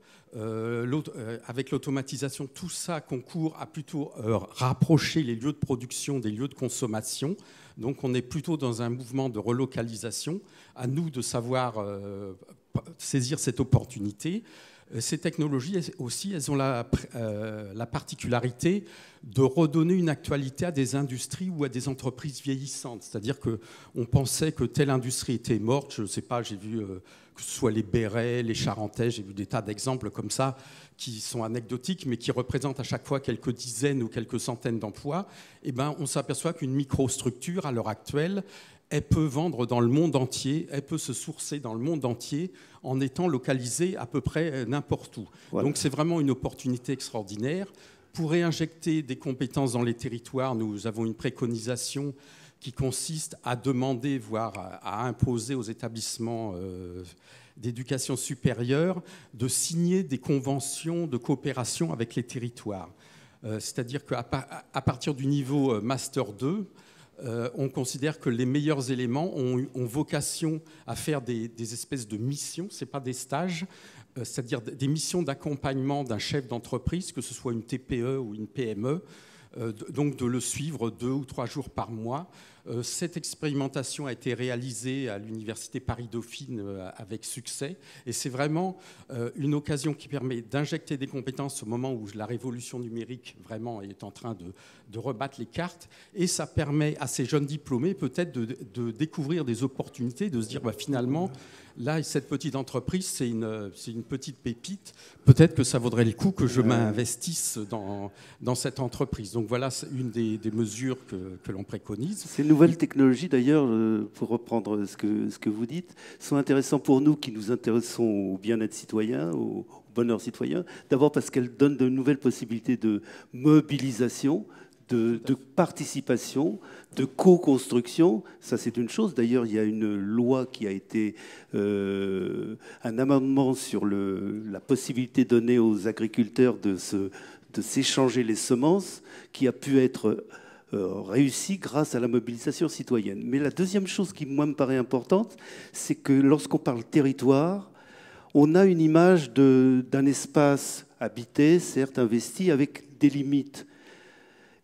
Avec l'automatisation, tout ça concourt à plutôt rapprocher les lieux de production des lieux de consommation. Donc on est plutôt dans un mouvement de relocalisation. À nous de savoir saisir cette opportunité. Ces technologies aussi, elles ont la particularité de redonner une actualité à des industries ou à des entreprises vieillissantes. C'est-à-dire qu'on pensait que telle industrie était morte. Je ne sais pas, j'ai vu que ce soit les Bérets, les Charentais, j'ai vu des tas d'exemples comme ça qui sont anecdotiques, mais qui représentent à chaque fois quelques dizaines ou quelques centaines d'emplois. Eh ben, on s'aperçoit qu'une microstructure, à l'heure actuelle, elle peut vendre dans le monde entier, elle peut se sourcer dans le monde entier en étant localisée à peu près n'importe où. Voilà. Donc c'est vraiment une opportunité extraordinaire. Pour réinjecter des compétences dans les territoires, nous avons une préconisation qui consiste à demander, voire à imposer aux établissements d'éducation supérieure de signer des conventions de coopération avec les territoires. C'est-à-dire qu'à partir du niveau Master 2, on considère que les meilleurs éléments ont vocation à faire des espèces de missions, ce n'est pas des stages, c'est-à-dire des missions d'accompagnement d'un chef d'entreprise, que ce soit une TPE ou une PME, donc de le suivre 2 ou 3 jours par mois. Cette expérimentation a été réalisée à l'Université Paris-Dauphine avec succès et c'est vraiment une occasion qui permet d'injecter des compétences au moment où la révolution numérique vraiment est en train de rebattre les cartes et ça permet à ces jeunes diplômés peut-être de découvrir des opportunités, de se dire finalement là cette petite entreprise c'est une petite pépite, peut-être que ça vaudrait le coup que je m'investisse dans cette entreprise. Donc voilà une des mesures que l'on préconise. Ces nouvelles technologies, d'ailleurs, pour reprendre ce que vous dites, sont intéressantes pour nous qui nous intéressons au bien-être citoyen, au bonheur citoyen. D'abord parce qu'elles donnent de nouvelles possibilités de mobilisation, de participation, de co-construction. Ça, c'est une chose. D'ailleurs, il y a une loi qui a été un amendement sur la possibilité donnée aux agriculteurs de s'échanger les semences, qui a pu être réussi grâce à la mobilisation citoyenne. Mais la deuxième chose qui, moi, me paraît importante, c'est que lorsqu'on parle territoire, on a une image d'un espace habité, certes investi, avec des limites.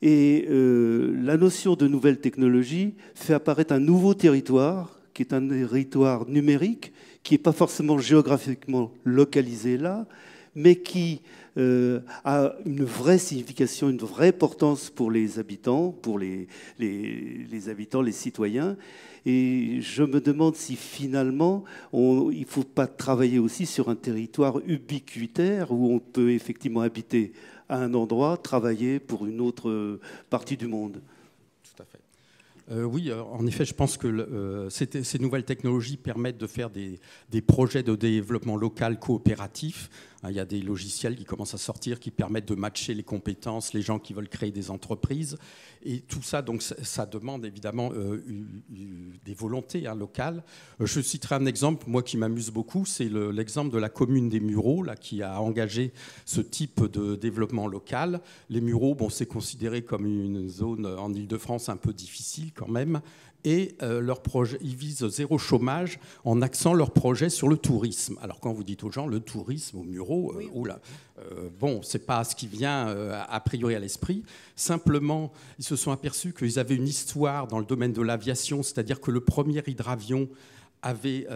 Et la notion de nouvelle technologie fait apparaître un nouveau territoire, qui est un territoire numérique, qui n'est pas forcément géographiquement localisé là, mais qui a une vraie signification, une vraie importance pour les habitants, pour les habitants, les citoyens. Et je me demande si finalement, il ne faut pas travailler aussi sur un territoire ubiquitaire où on peut effectivement habiter à un endroit, travailler pour une autre partie du monde. Tout à fait. Oui, en effet, je pense que ces nouvelles technologies permettent de faire des projets de développement local coopératif. Il y a des logiciels qui commencent à sortir qui permettent de matcher les compétences, les gens qui veulent créer des entreprises. Et tout ça, donc, ça demande évidemment des volontés locales. Je citerai un exemple, moi, qui m'amuse beaucoup, c'est l'exemple de la commune des Mureaux, là, qui a engagé ce type de développement local. Les Mureaux, bon, c'est considéré comme une zone en Île-de-France un peu difficile quand même. Et leur projet, ils visent zéro chômage en axant leur projet sur le tourisme. Alors quand vous dites aux gens le tourisme aux Mureaux, bon, c'est pas ce qui vient a priori à l'esprit. Simplement, ils se sont aperçus qu'ils avaient une histoire dans le domaine de l'aviation, c'est-à-dire que le premier hydravion avait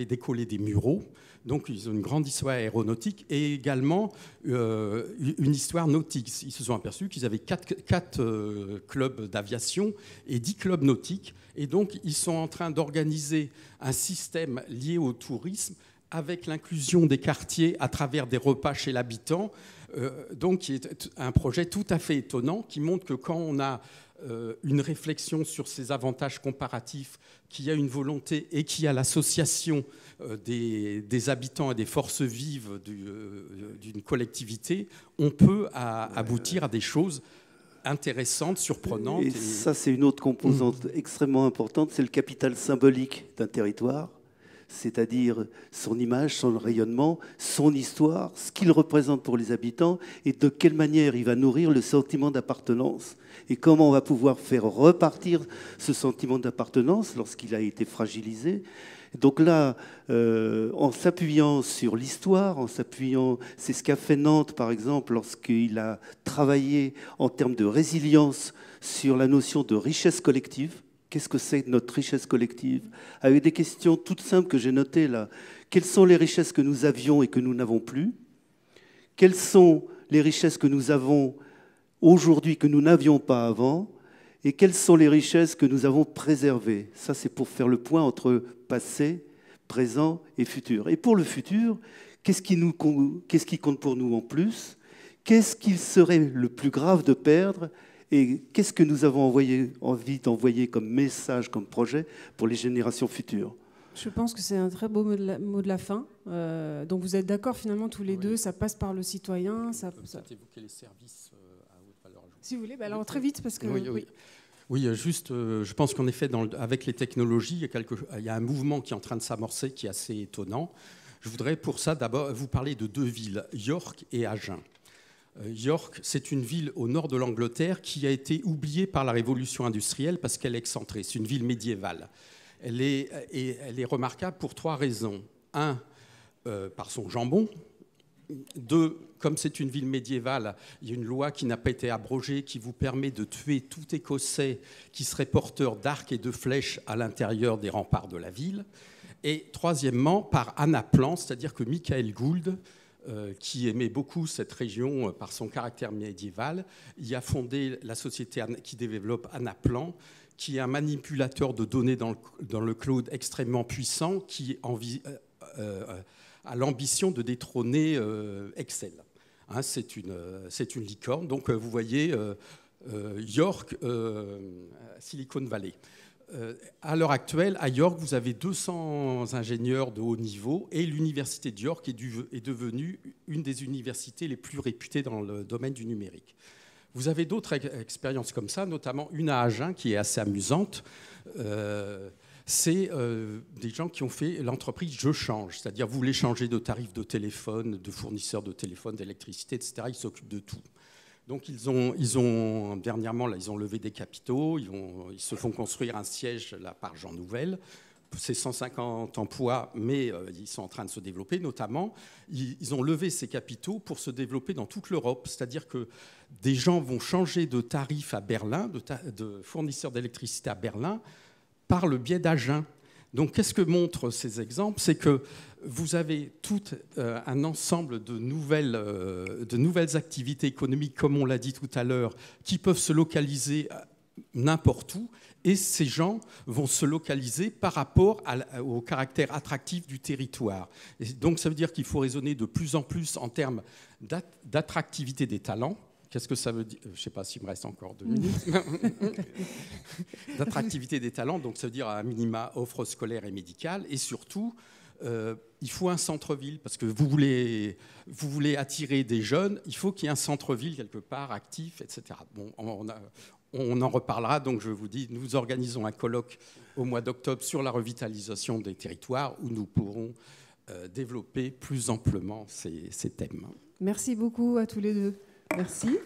décollé des Mureaux. Donc, ils ont une grande histoire aéronautique et également une histoire nautique. Ils se sont aperçus qu'ils avaient 4 clubs d'aviation et 10 clubs nautiques. Et donc, ils sont en train d'organiser un système lié au tourisme avec l'inclusion des quartiers à travers des repas chez l'habitant. Donc, il est un projet tout à fait étonnant qui montre que quand on a une réflexion sur ces avantages comparatifs, qu'il y a une volonté et qu'il y a l'association des habitants et des forces vives d'une collectivité, on peut aboutir à des choses intéressante, surprenante. Et ça, c'est une autre composante extrêmement importante, c'est le capital symbolique d'un territoire, c'est-à-dire son image, son rayonnement, son histoire, ce qu'il représente pour les habitants et de quelle manière il va nourrir le sentiment d'appartenance et comment on va pouvoir faire repartir ce sentiment d'appartenance lorsqu'il a été fragilisé. Donc là, en s'appuyant sur l'histoire, c'est ce qu'a fait Nantes par exemple lorsqu'il a travaillé en termes de résilience sur la notion de richesse collective. Qu'est-ce que c'est notre richesse collective? Avec des questions toutes simples que j'ai notées là. Quelles sont les richesses que nous avions et que nous n'avons plus? Quelles sont les richesses que nous avons aujourd'hui que nous n'avions pas avant? Et quelles sont les richesses que nous avons préservées? Ça, c'est pour faire le point entre passé, présent et futur. Et pour le futur, qu'est-ce qui compte pour nous en plus? Qu'est-ce qu'il serait le plus grave de perdre? Et qu'est-ce que nous avons envie d'envoyer comme message, comme projet pour les générations futures? Je pense que c'est un très beau mot de la fin. Donc vous êtes d'accord finalement tous les deux, ça passe par le citoyen. Ça évoquer les services à haute valeur ajoutée. Si vous voulez, alors très vite parce que... Oui, juste, je pense qu'en effet, avec les technologies, il y a un mouvement qui est en train de s'amorcer qui est assez étonnant. Je voudrais pour ça d'abord vous parler de deux villes, York et Agen. York, c'est une ville au nord de l'Angleterre qui a été oubliée par la révolution industrielle parce qu'elle est excentrée. C'est une ville médiévale. Elle est remarquable pour trois raisons. Un, par son jambon. Deux, comme c'est une ville médiévale, il y a une loi qui n'a pas été abrogée qui vous permet de tuer tout Écossais qui serait porteur d'arcs et de flèches à l'intérieur des remparts de la ville. Et troisièmement, par Annaplan, c'est-à-dire que Michael Gould, qui aimait beaucoup cette région par son caractère médiéval, il a fondé la société qui développe Annaplan, qui est un manipulateur de données dans le cloud extrêmement puissant, qui a l'ambition de détrôner Excel. Hein, c'est une licorne. Donc vous voyez York, Silicon Valley. À l'heure actuelle, à York, vous avez 200 ingénieurs de haut niveau et l'université de York est devenue une des universités les plus réputées dans le domaine du numérique. Vous avez d'autres expériences comme ça, notamment une à Agen qui est assez amusante. C'est des gens qui ont fait l'entreprise Je Change, c'est-à-dire vous voulez changer de tarif de téléphone, de fournisseur de téléphone, d'électricité, etc. Ils s'occupent de tout. Donc dernièrement, là, ils ont levé des capitaux, ils se font construire un siège là, par Jean Nouvel. C'est 150 emplois, mais ils sont en train de se développer. Notamment, ils ont levé ces capitaux pour se développer dans toute l'Europe. C'est-à-dire que des gens vont changer de tarif à Berlin, de fournisseur d'électricité à Berlin, par le biais d'Agen. Donc, qu'est-ce que montrent ces exemples? C'est que vous avez tout un ensemble de nouvelles activités économiques, comme on l'a dit tout à l'heure, qui peuvent se localiser n'importe où. Et ces gens vont se localiser par rapport au caractère attractif du territoire. Et donc, ça veut dire qu'il faut raisonner de plus en plus en termes d'attractivité des talents. Qu'est-ce que ça veut dire? Je ne sais pas s'il me reste encore 2 minutes. D'attractivité des talents, donc ça veut dire à minima offre scolaire et médicale. Et surtout, il faut un centre-ville, parce que vous voulez attirer des jeunes, il faut qu'il y ait un centre-ville quelque part actif, etc. Bon, on en reparlera, donc je vous dis, nous organisons un colloque au mois d'octobre sur la revitalisation des territoires où nous pourrons développer plus amplement ces thèmes. Merci beaucoup à tous les deux. Merci.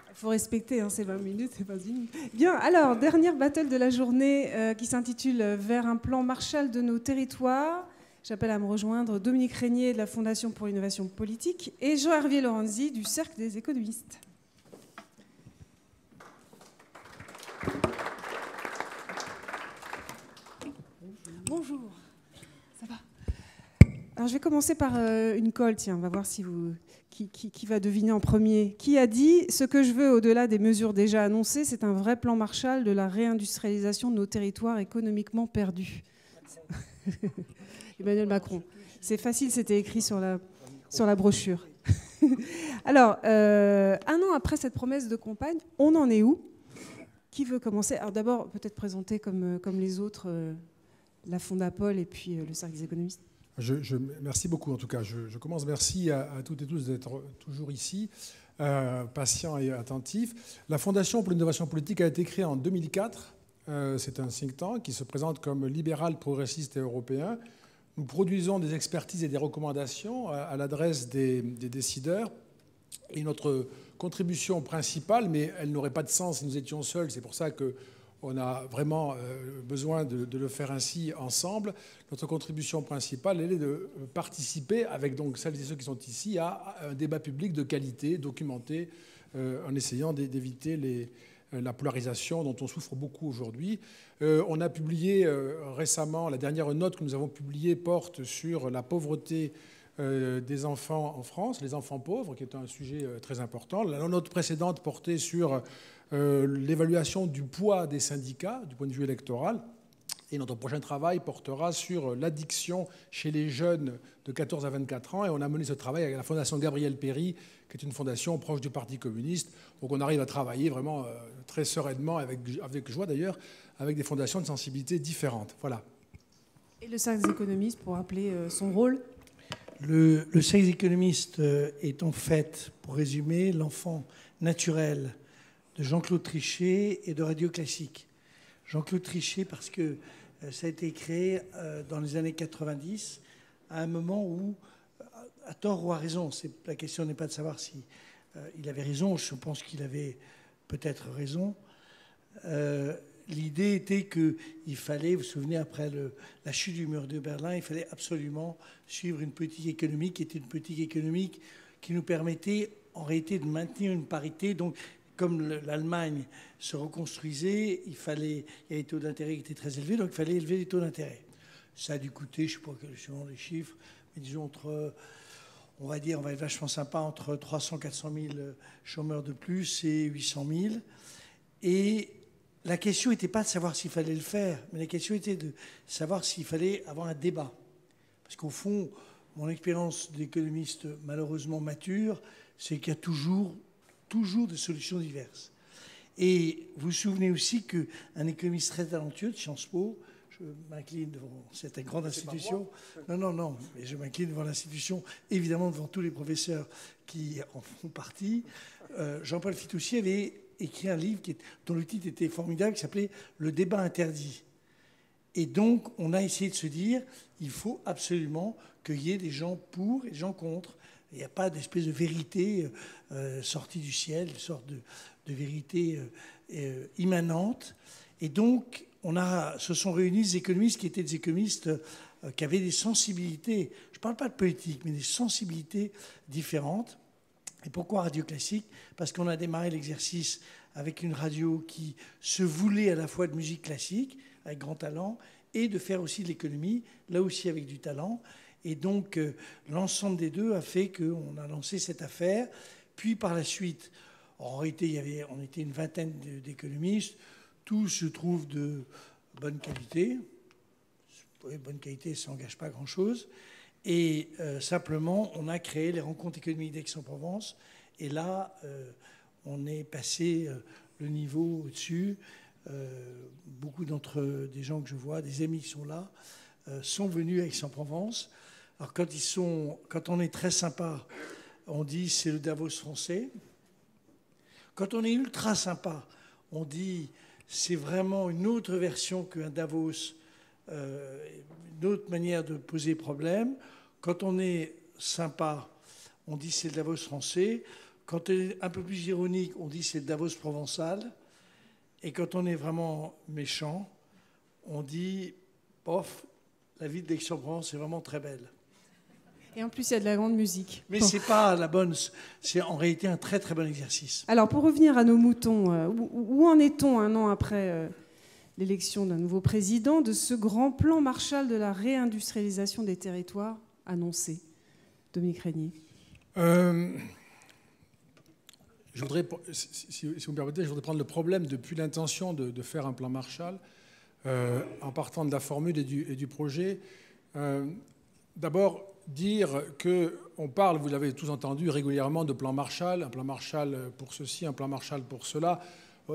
Il faut respecter, hein, ces 20 minutes, c'est pas une. Bien, alors, dernière battle de la journée qui s'intitule « Vers un plan Marshall de nos territoires ». J'appelle à me rejoindre Dominique Régnier de la Fondation pour l'innovation politique et Jean-Hervé Lorenzi du Cercle des économistes. Bonjour, ça va? Alors je vais commencer par une colle, tiens, on va voir si qui va deviner en premier. Qui a dit « Ce que je veux au-delà des mesures déjà annoncées, c'est un vrai plan Marshall de la réindustrialisation de nos territoires économiquement perdus ». Emmanuel Macron. C'est facile, c'était écrit sur la brochure. Alors, 1 an après cette promesse de campagne, on en est où? Qui veut commencer? Alors d'abord, peut-être présenter comme les autres la Fondapol et puis le Cercle des économistes. Merci beaucoup en tout cas. Je commence. Merci à toutes et tous d'être toujours ici, patients et attentifs. La Fondation pour l'innovation politique a été créée en 2004. C'est un think tank qui se présente comme libéral, progressiste et européen. Nous produisons des expertises et des recommandations à l'adresse des décideurs. Et notre contribution principale, mais elle n'aurait pas de sens si nous étions seuls, c'est pour ça qu'on a vraiment besoin de le faire ainsi ensemble. Notre contribution principale, elle est de participer, avec donc celles et ceux qui sont ici, à un débat public de qualité, documenté, en essayant d'éviter la polarisation dont on souffre beaucoup aujourd'hui. On a publié récemment, la dernière note que nous avons publiée porte sur la pauvreté des enfants en France, les enfants pauvres, qui est un sujet très important. La note précédente portait sur l'évaluation du poids des syndicats du point de vue électoral. Et notre prochain travail portera sur l'addiction chez les jeunes de 14 à 24 ans. Et on a mené ce travail avec la Fondation Gabriel Péry, qui est une fondation proche du Parti communiste. Donc on arrive à travailler vraiment très sereinement, avec joie d'ailleurs, avec des fondations de sensibilité différentes. Voilà. Et le cercle des économistes, pour rappeler son rôle? Le cercle des économistes est en fait, pour résumer, l'enfant naturel de Jean-Claude Trichet et de Radio Classique. Jean-Claude Trichet parce que ça a été créé dans les années 90, à un moment où, à tort ou à raison, la question n'est pas de savoir si il avait raison, je pense qu'il avait peut-être raison. L'idée était qu'il fallait, vous vous souvenez, après la chute du mur de Berlin, il fallait absolument suivre une politique économique qui était une politique économique qui nous permettait en réalité de maintenir une parité. Donc, comme l'Allemagne se reconstruisait, il y avait des taux d'intérêt qui étaient très élevés, donc il fallait élever les taux d'intérêt. Ça a dû coûter, je ne sais pas selon les chiffres, mais disons on va être vachement sympa, entre 300 400 000 chômeurs de plus et 800 000. Et la question n'était pas de savoir s'il fallait le faire, mais la question était de savoir s'il fallait avoir un débat. Parce qu'au fond, mon expérience d'économiste malheureusement mature, c'est qu'il y a toujours des solutions diverses. Et vous vous souvenez aussi qu'un économiste très talentueux de Sciences Po, je m'incline devant cette grande institution. Non, mais je m'incline devant l'institution, évidemment devant tous les professeurs qui en font partie. Jean-Paul Fitoussi avait écrit un livre dont le titre était formidable, qui s'appelait « Le débat interdit ». Et donc, on a essayé de se dire, il faut absolument qu'il y ait des gens pour et des gens contre. Il n'y a pas d'espèce de vérité sortie du ciel, une sorte de vérité immanente. Et donc, se sont réunis des économistes qui étaient des économistes qui avaient des sensibilités, je ne parle pas de politique, mais des sensibilités différentes. Et pourquoi Radio Classique? Parce qu'on a démarré l'exercice avec une radio qui se voulait à la fois de musique classique, avec grand talent, et de faire aussi de l'économie, là aussi avec du talent. Et donc, l'ensemble des deux a fait qu'on a lancé cette affaire. Puis, par la suite, en réalité, on était une vingtaine d'économistes. Tous, je trouve, de bonne qualité. Bonne qualité, ça n'engage pas grand-chose. Et simplement, on a créé les rencontres économiques d'Aix-en-Provence. Et là, on est passé le niveau au-dessus. Beaucoup des gens que je vois, des amis qui sont là, sont venus à Aix-en-Provence. Alors quand on est très sympa, on dit c'est le Davos français. Quand on est ultra sympa, on dit c'est vraiment une autre version qu'un Davos, une autre manière de poser problème. Quand on est sympa, on dit c'est le Davos français. Quand on est un peu plus ironique, on dit c'est le Davos provençal. Et quand on est vraiment méchant, on dit bof, la ville d'Aix-en-Provence est vraiment très belle. Et en plus, il y a de la grande musique. Mais c'est pas la bonne, c'est en réalité un très très bon exercice. Alors, pour revenir à nos moutons, où en est-on un an après l'élection d'un nouveau président, de ce grand plan Marshall de la réindustrialisation des territoires annoncé? Dominique Régnier. Je voudrais, si vous me permettez, je voudrais prendre le problème depuis l'intention de faire un plan Marshall, en partant de la formule et du projet. D'abord, dire qu'on parle, vous l'avez tous entendu, régulièrement de plan Marshall, un plan Marshall pour ceci, un plan Marshall pour cela.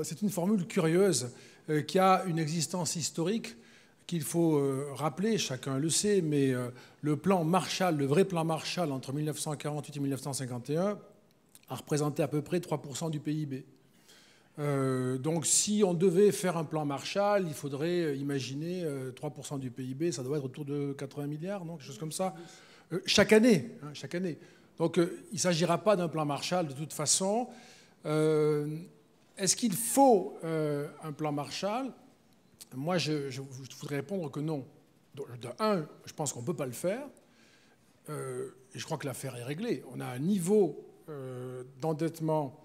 C'est une formule curieuse qui a une existence historique, qu'il faut rappeler, chacun le sait, mais le plan Marshall, le vrai plan Marshall entre 1948 et 1951, a représenté à peu près 3% du PIB. Donc si on devait faire un plan Marshall, il faudrait imaginer 3% du PIB, ça doit être autour de 80 milliards, non, quelque chose comme ça, chaque année. Hein, chaque année. Donc il ne s'agira pas d'un plan Marshall de toute façon. Est-ce qu'il faut un plan Marshall? Moi, je voudrais répondre que non. De un, je pense qu'on ne peut pas le faire. Et je crois que l'affaire est réglée. On a un niveau d'endettement,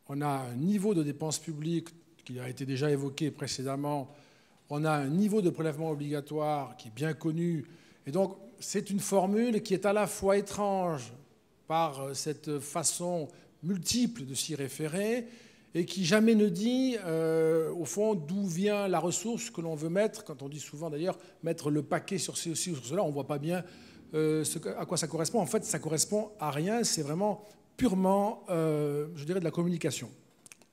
on a un niveau de dépenses publiques qui a été déjà évoqué précédemment, on a un niveau de prélèvement obligatoire qui est bien connu. Et donc, c'est une formule qui est à la fois étrange par cette façon multiple de s'y référer et qui jamais ne dit, au fond, d'où vient la ressource que l'on veut mettre. Quand on dit souvent, d'ailleurs, mettre le paquet sur ceci ou sur cela, on ne voit pas bien à quoi ça correspond. En fait, ça ne correspond à rien. C'est vraiment purement, je dirais, de la communication.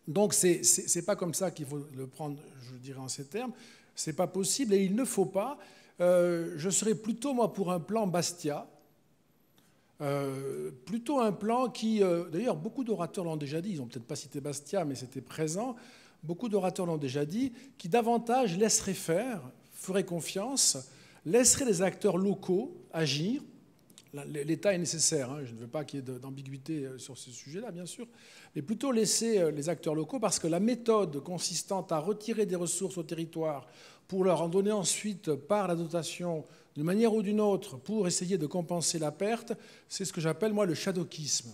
Donc, ce n'est pas comme ça qu'il faut le prendre, je dirais, en ces termes. Ce n'est pas possible et il ne faut pas. Je serais plutôt, moi, pour un plan Bastia. Plutôt un plan qui, d'ailleurs, beaucoup d'orateurs l'ont déjà dit, ils n'ont peut-être pas cité Bastia, mais c'était présent, beaucoup d'orateurs l'ont déjà dit, qui davantage laisserait faire, ferait confiance, laisserait les acteurs locaux agir. L'État est nécessaire, hein, je ne veux pas qu'il y ait d'ambiguïté sur ce sujet-là, bien sûr, mais plutôt laisser les acteurs locaux, parce que la méthode consistant à retirer des ressources au territoire pour leur en donner ensuite par la dotation d'une manière ou d'une autre pour essayer de compenser la perte, c'est ce que j'appelle, moi, le shadokisme.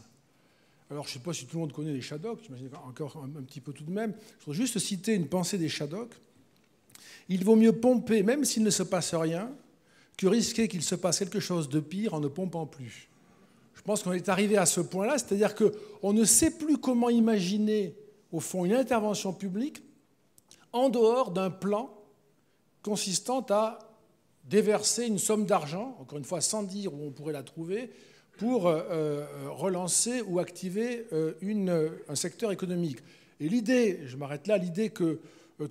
Alors, je ne sais pas si tout le monde connaît les shadoks, j'imagine encore un petit peu tout de même. Je voudrais juste citer une pensée des shadoks. Il vaut mieux pomper, même s'il ne se passe rien, que risquer qu'il se passe quelque chose de pire en ne pompant plus. Je pense qu'on est arrivé à ce point-là, c'est-à-dire qu'on ne sait plus comment imaginer, au fond, une intervention publique en dehors d'un plan consistant à déverser une somme d'argent, encore une fois sans dire où on pourrait la trouver, pour relancer ou activer un secteur économique. Et l'idée, je m'arrête là, l'idée que,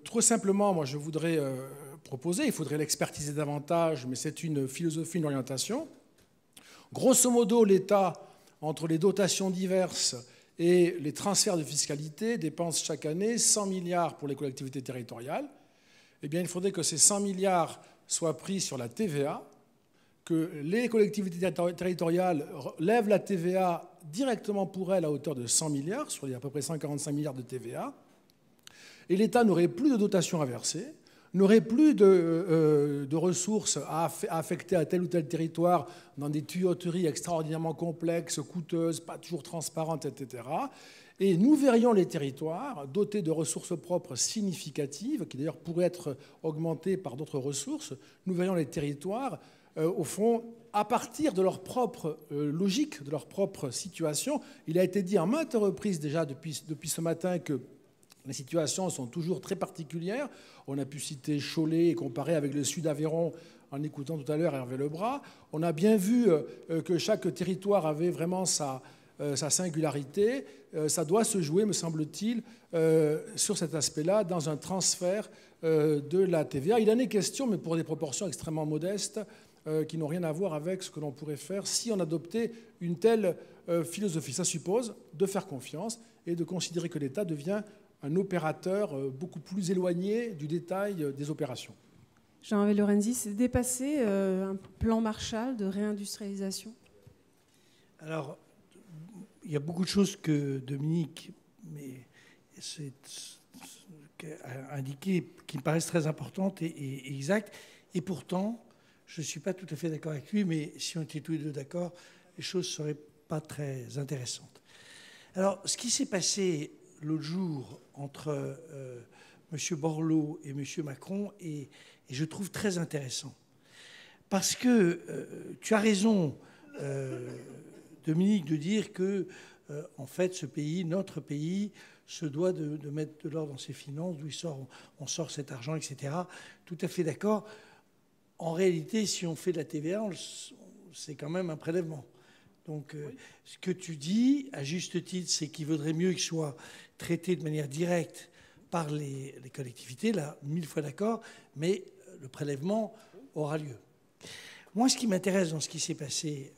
trop simplement, moi je voudrais proposer, il faudrait l'expertiser davantage, mais c'est une philosophie, une orientation. Grosso modo, l'État, entre les dotations diverses et les transferts de fiscalité, dépense chaque année 100 milliards pour les collectivités territoriales. Eh bien, il faudrait que ces 100 milliards soient pris sur la TVA, que les collectivités territoriales lèvent la TVA directement pour elles à hauteur de 100 milliards, sur les à peu près 145 milliards de TVA, et l'État n'aurait plus de dotations à verser, n'aurait plus de ressources à affecter à tel ou tel territoire dans des tuyauteries extraordinairement complexes, coûteuses, pas toujours transparentes, etc. Et nous verrions les territoires dotés de ressources propres significatives, qui d'ailleurs pourraient être augmentées par d'autres ressources. Nous verrions les territoires, au fond, à partir de leur propre logique, de leur propre situation. Il a été dit en maintes reprises déjà depuis ce matin que les situations sont toujours très particulières. On a pu citer Cholet et comparer avec le Sud-Aveyron en écoutant tout à l'heure Hervé Lebras. On a bien vu que chaque territoire avait vraiment sa singularité. Ça doit se jouer, me semble-t-il, sur cet aspect-là, dans un transfert de la TVA. Il en est question, mais pour des proportions extrêmement modestes, qui n'ont rien à voir avec ce que l'on pourrait faire si on adoptait une telle philosophie. Ça suppose de faire confiance et de considérer que l'État devient un opérateur beaucoup plus éloigné du détail des opérations. Jean-Hervé Lorenzi, c'est dépasser un plan Marshall de réindustrialisation? Alors, il y a beaucoup de choses que Dominique a indiquées qui me paraissent très importantes et exactes. Et pourtant, je ne suis pas tout à fait d'accord avec lui, mais si on était tous les deux d'accord, les choses ne seraient pas très intéressantes. Alors, ce qui s'est passé l'autre jour entre M. Borloo et M. Macron est, je trouve, très intéressant. Parce que tu as raison, Dominique, de dire que, en fait, ce pays, notre pays, se doit de mettre de l'ordre dans ses finances, d'où on sort cet argent, etc. Tout à fait d'accord. En réalité, si on fait de la TVA, c'est quand même un prélèvement. Donc, oui. Ce que tu dis, à juste titre, c'est qu'il vaudrait mieux qu'il soit traité de manière directe par les collectivités, là, 1000 fois d'accord, mais le prélèvement aura lieu. Moi, ce qui m'intéresse dans ce qui s'est passé,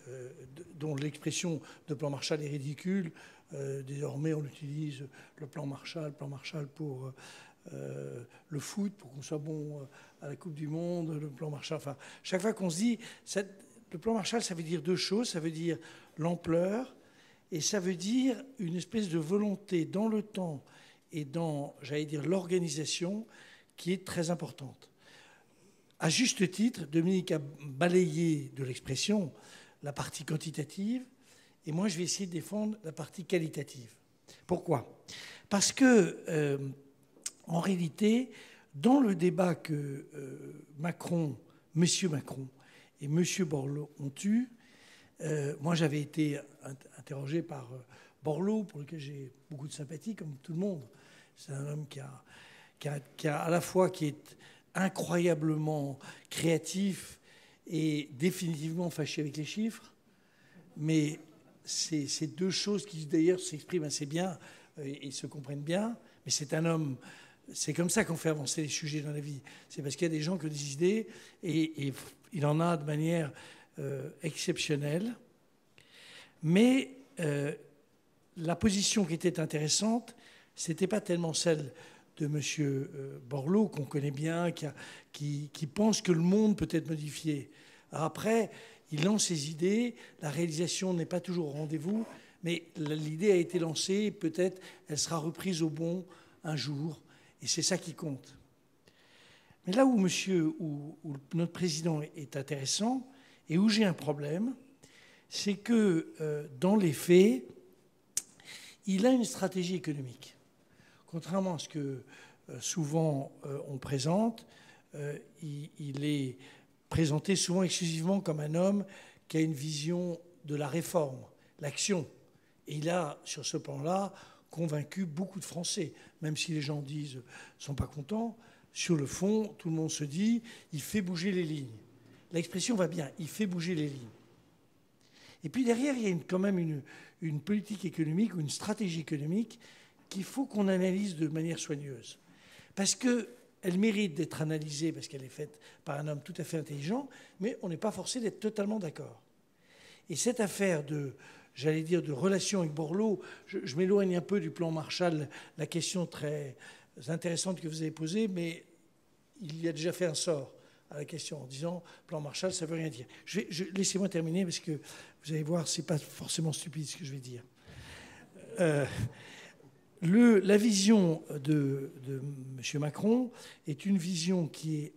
dont l'expression de plan Marshall est ridicule, désormais on utilise le plan Marshall pour le foot, pour qu'on soit bon à la Coupe du Monde, le plan Marshall. Enfin, chaque fois qu'on se dit, le plan Marshall, ça veut dire deux choses. Ça veut dire l'ampleur et ça veut dire une espèce de volonté dans le temps et dans, j'allais dire, l'organisation qui est très importante. À juste titre, Dominique a balayé de l'expression la partie quantitative et moi, je vais essayer de défendre la partie qualitative. Pourquoi ? Parce que, en réalité, dans le débat que M. Macron et M. Borloo ont eu, moi j'avais été interrogé par Borloo, pour lequel j'ai beaucoup de sympathie, comme tout le monde. C'est un homme qui a à la fois qui est incroyablement créatif et définitivement fâché avec les chiffres, mais c'est deux choses qui d'ailleurs s'expriment assez bien et se comprennent bien, mais c'est un homme... C'est comme ça qu'on fait avancer les sujets dans la vie. C'est parce qu'il y a des gens qui ont des idées et il en a de manière exceptionnelle. Mais la position qui était intéressante, ce n'était pas tellement celle de M. Borloo, qu'on connaît bien, qui pense que le monde peut être modifié. Alors après, il lance ses idées, la réalisation n'est pas toujours au rendez-vous, mais l'idée a été lancée, peut-être elle sera reprise au bon un jour. Et c'est ça qui compte. Mais là où notre président est intéressant et où j'ai un problème, c'est que dans les faits, il a une stratégie économique. Contrairement à ce que souvent on présente, il est présenté souvent exclusivement comme un homme qui a une vision de la réforme, l'action. Et il a, sur ce plan-là, convaincu beaucoup de Français, même si les gens disent ne sont pas contents. Sur le fond, tout le monde se dit il fait bouger les lignes. L'expression va bien, il fait bouger les lignes. Et puis derrière, il y a quand même une politique économique ou une stratégie économique qu'il faut qu'on analyse de manière soigneuse. Parce qu'elle mérite d'être analysée, parce qu'elle est faite par un homme tout à fait intelligent, mais on n'est pas forcé d'être totalement d'accord. Et cette affaire de relation avec Borloo, je m'éloigne un peu du plan Marshall, la question très intéressante que vous avez posée, mais il y a déjà fait un sort à la question en disant plan Marshall, ça ne veut rien dire. Laissez-moi terminer parce que vous allez voir, ce n'est pas forcément stupide ce que je vais dire. La vision de M. Macron est une vision qui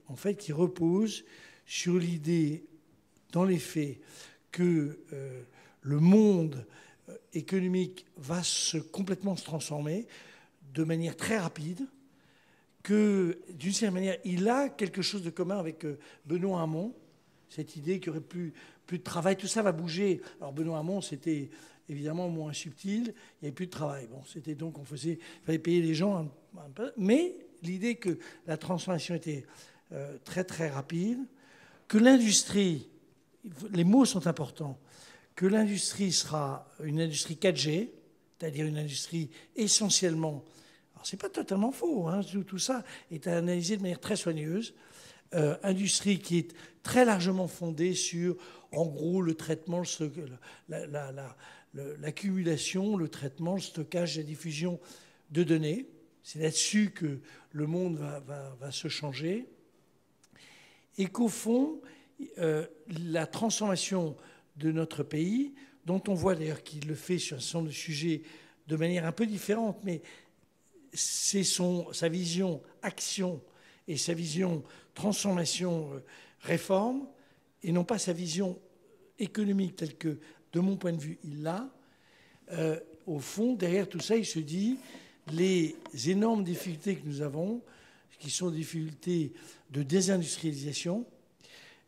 repose sur l'idée, dans les faits, que le monde économique va complètement se transformer de manière très rapide, que d'une certaine manière, il a quelque chose de commun avec Benoît Hamon, cette idée qu'il n'y aurait plus de travail, tout ça va bouger. Alors Benoît Hamon, c'était évidemment moins subtil, il n'y avait plus de travail. Bon, c'était donc, il fallait payer les gens un peu, mais l'idée que la transformation était très très rapide, que l'industrie, les mots sont importants, que l'industrie sera une industrie 4G, c'est-à-dire une industrie essentiellement... Alors, ce n'est pas totalement faux, hein, tout ça est analysé de manière très soigneuse. Industrie qui est très largement fondée sur, en gros, le traitement, l'accumulation, le traitement, le stockage, la diffusion de données. C'est là-dessus que le monde va se changer. Et qu'au fond, la transformation de notre pays, dont on voit d'ailleurs qu'il le fait sur un certain nombre de sujets de manière un peu différente, mais c'est sa vision action et sa vision transformation réforme, et non pas sa vision économique telle que, de mon point de vue, il l'a. Au fond, derrière tout ça, il se dit les énormes difficultés que nous avons, qui sont des difficultés de désindustrialisation,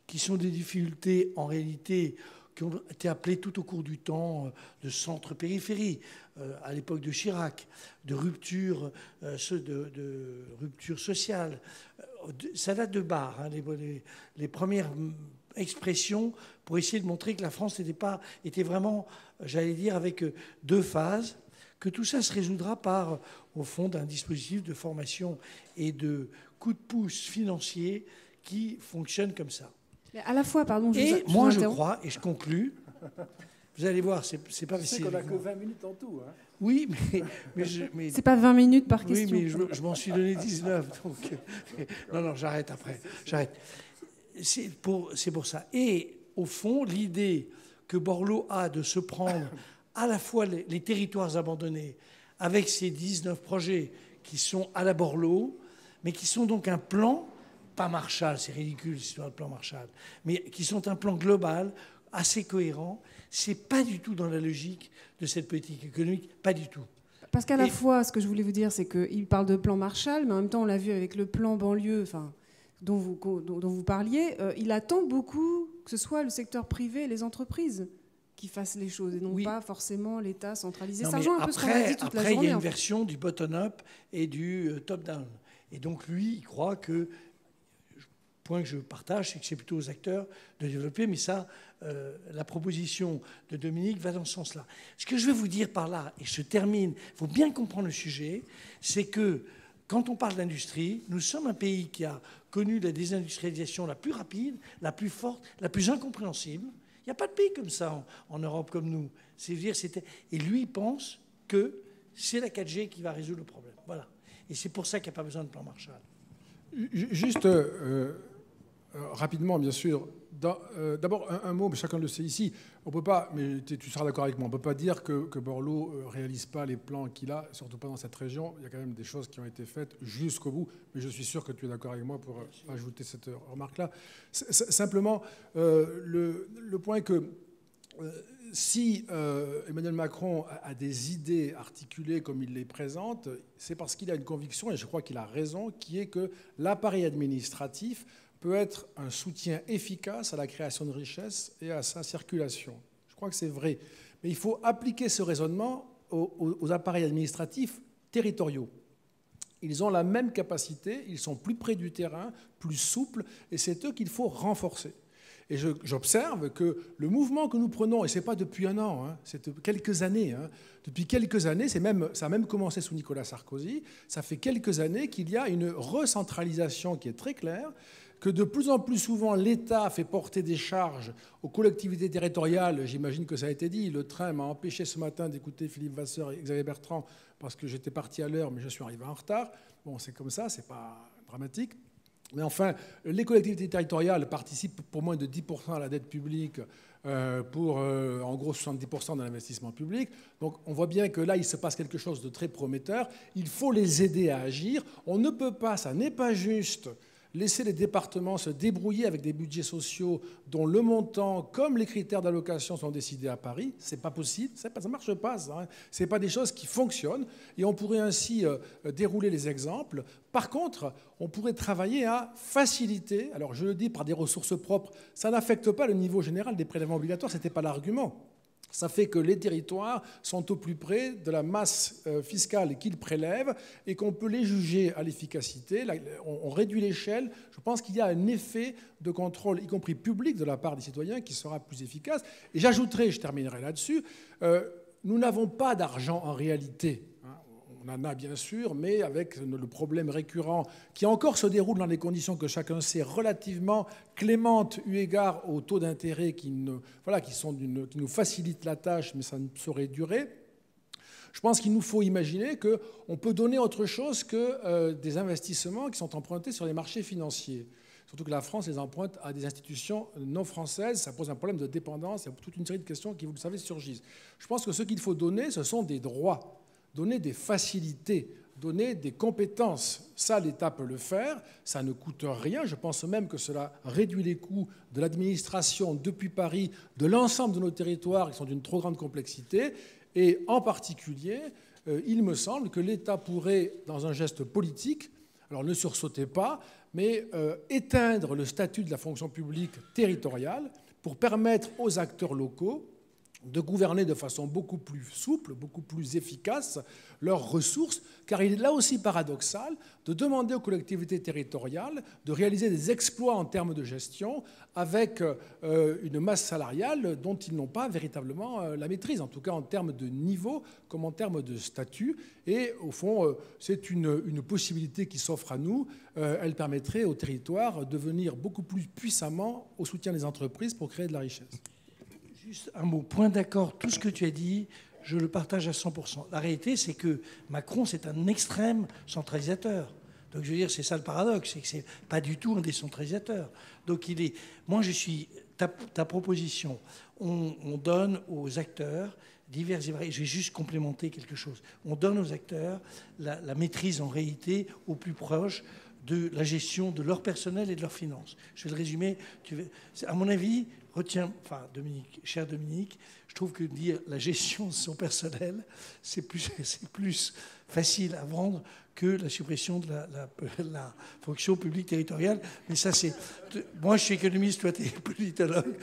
qui sont des difficultés en réalité qui ont été appelées tout au cours du temps de centre-périphérie, à l'époque de Chirac, de rupture, rupture sociale. Ça date de Barre, hein, les premières expressions pour essayer de montrer que la France était vraiment, j'allais dire, avec deux phases, que tout ça se résoudra par, au fond, d'un dispositif de formation et de coup de pouce financier qui fonctionne comme ça. Mais à la fois, pardon, Et moi, je crois, et je conclus, vous allez voir, c'est pas Tu sais facile. qu'on n'a que 20 minutes en tout. Hein. Oui, mais c'est pas 20 minutes par question. oui, mais je m'en suis donné 19. Donc, non, j'arrête après. J'arrête. C'est pour ça. Et au fond, l'idée que Borloo a de se prendre à la fois les territoires abandonnés avec ces 19 projets qui sont à la Borloo, mais qui sont donc un plan, pas Marshall, c'est ridicule si c'est un plan Marshall, mais qui sont un plan global, assez cohérent, c'est pas du tout dans la logique de cette politique économique, pas du tout. Parce qu'à la fois, ce que je voulais vous dire, c'est qu'il parle de plan Marshall, mais en même temps, on l'a vu avec le plan banlieue, dont vous parliez, il attend beaucoup que ce soit le secteur privé et les entreprises qui fassent les choses, et non pas forcément l'État centralisé. Ça rejoint un peu ce qu'on a dit toute la journée. Après, il y a une version du bottom-up et du top-down. Et donc, lui, il croit que, le point que je partage, c'est que c'est plutôt aux acteurs de développer, mais ça, la proposition de Dominique va dans ce sens-là. Ce que je veux vous dire par là, et je termine, il faut bien comprendre le sujet, c'est que quand on parle d'industrie, nous sommes un pays qui a connu la désindustrialisation la plus rapide, la plus forte, la plus incompréhensible. Il n'y a pas de pays comme ça en Europe comme nous. Et lui pense que c'est la 4G qui va résoudre le problème. Voilà. Et c'est pour ça qu'il n'y a pas besoin de plan Marshall. Juste rapidement, bien sûr. D'abord, un mot, mais chacun le sait ici. On peut pas, mais tu seras d'accord avec moi, on ne peut pas dire que Borloo ne réalise pas les plans qu'il a, surtout pas dans cette région. Il y a quand même des choses qui ont été faites jusqu'au bout. Mais je suis sûr que tu es d'accord avec moi pour ajouter cette remarque-là. Simplement, le point est que si Emmanuel Macron a des idées articulées comme il les présente, c'est parce qu'il a une conviction, et je crois qu'il a raison, qui est que l'appareil administratif peut être un soutien efficace à la création de richesses et à sa circulation. Je crois que c'est vrai. Mais il faut appliquer ce raisonnement aux appareils administratifs territoriaux. Ils ont la même capacité, ils sont plus près du terrain, plus souples, et c'est eux qu'il faut renforcer. Et j'observe que le mouvement que nous prenons, et ce n'est pas depuis un an, hein, c'est depuis quelques années, depuis quelques années, ça a même commencé sous Nicolas Sarkozy, ça fait quelques années qu'il y a une recentralisation qui est très claire, que de plus en plus souvent l'État fait porter des charges aux collectivités territoriales. J'imagine que ça a été dit. Le train m'a empêché ce matin d'écouter Philippe Vasseur et Xavier Bertrand parce que j'étais parti à l'heure, mais je suis arrivé en retard. Bon, c'est comme ça, c'est pas dramatique. Mais enfin, les collectivités territoriales participent pour moins de 10% à la dette publique, pour en gros 70% de l'investissement public. Donc on voit bien que là, il se passe quelque chose de très prometteur. Il faut les aider à agir. On ne peut pas, ça n'est pas juste, laisser les départements se débrouiller avec des budgets sociaux dont le montant, comme les critères d'allocation sont décidés à Paris. C'est pas possible, ça ne marche pas. Ça, hein. Ce n'est pas des choses qui fonctionnent. Et on pourrait ainsi dérouler les exemples. Par contre, on pourrait travailler à faciliter, alors je le dis par des ressources propres, ça n'affecte pas le niveau général des prélèvements obligatoires, ce n'était pas l'argument. Ça fait que les territoires sont au plus près de la masse fiscale qu'ils prélèvent et qu'on peut les juger à l'efficacité. On réduit l'échelle. Je pense qu'il y a un effet de contrôle, y compris public, de la part des citoyens qui sera plus efficace. Et j'ajouterai, je terminerai là-dessus, nous n'avons pas d'argent en réalité. On en a bien sûr, mais avec le problème récurrent qui encore se déroule dans les conditions que chacun sait relativement clémentes eu égard aux taux d'intérêt qui nous facilitent la tâche, mais ça ne saurait durer. Je pense qu'il nous faut imaginer qu'on peut donner autre chose que des investissements qui sont empruntés sur les marchés financiers. Surtout que la France les emprunte à des institutions non françaises. Ça pose un problème de dépendance. Il y a toute une série de questions qui, vous le savez, surgissent. Je pense que ce qu'il faut donner, ce sont des droits. Donner des facilités, donner des compétences. Ça, l'État peut le faire, ça ne coûte rien. Je pense même que cela réduit les coûts de l'administration depuis Paris, de l'ensemble de nos territoires qui sont d'une trop grande complexité. Et en particulier, il me semble que l'État pourrait, dans un geste politique, alors ne sursautez pas, mais éteindre le statut de la fonction publique territoriale pour permettre aux acteurs locaux, de gouverner de façon beaucoup plus souple, beaucoup plus efficace leurs ressources, car il est là aussi paradoxal de demander aux collectivités territoriales de réaliser des exploits en termes de gestion avec une masse salariale dont ils n'ont pas véritablement la maîtrise, en tout cas en termes de niveau comme en termes de statut. Et au fond, c'est une possibilité qui s'offre à nous. Elle permettrait aux territoires de venir beaucoup plus puissamment au soutien des entreprises pour créer de la richesse. Juste un mot, point d'accord, tout ce que tu as dit, je le partage à 100%. La réalité, c'est que Macron, c'est un extrême centralisateur. Donc je veux dire, c'est ça le paradoxe, c'est que c'est pas du tout un décentralisateur. Donc moi je suis, ta proposition, on donne aux acteurs divers et variés, je vais juste complémenter quelque chose, on donne aux acteurs la maîtrise en réalité au plus proche de la gestion de leur personnel et de leurs finances. Je vais le résumer. À mon avis, Dominique, cher Dominique, je trouve que dire la gestion de son personnel, c'est plus facile à vendre que la suppression de la fonction publique territoriale. Mais ça, c'est... Moi, je suis économiste, toi, tu es politologue.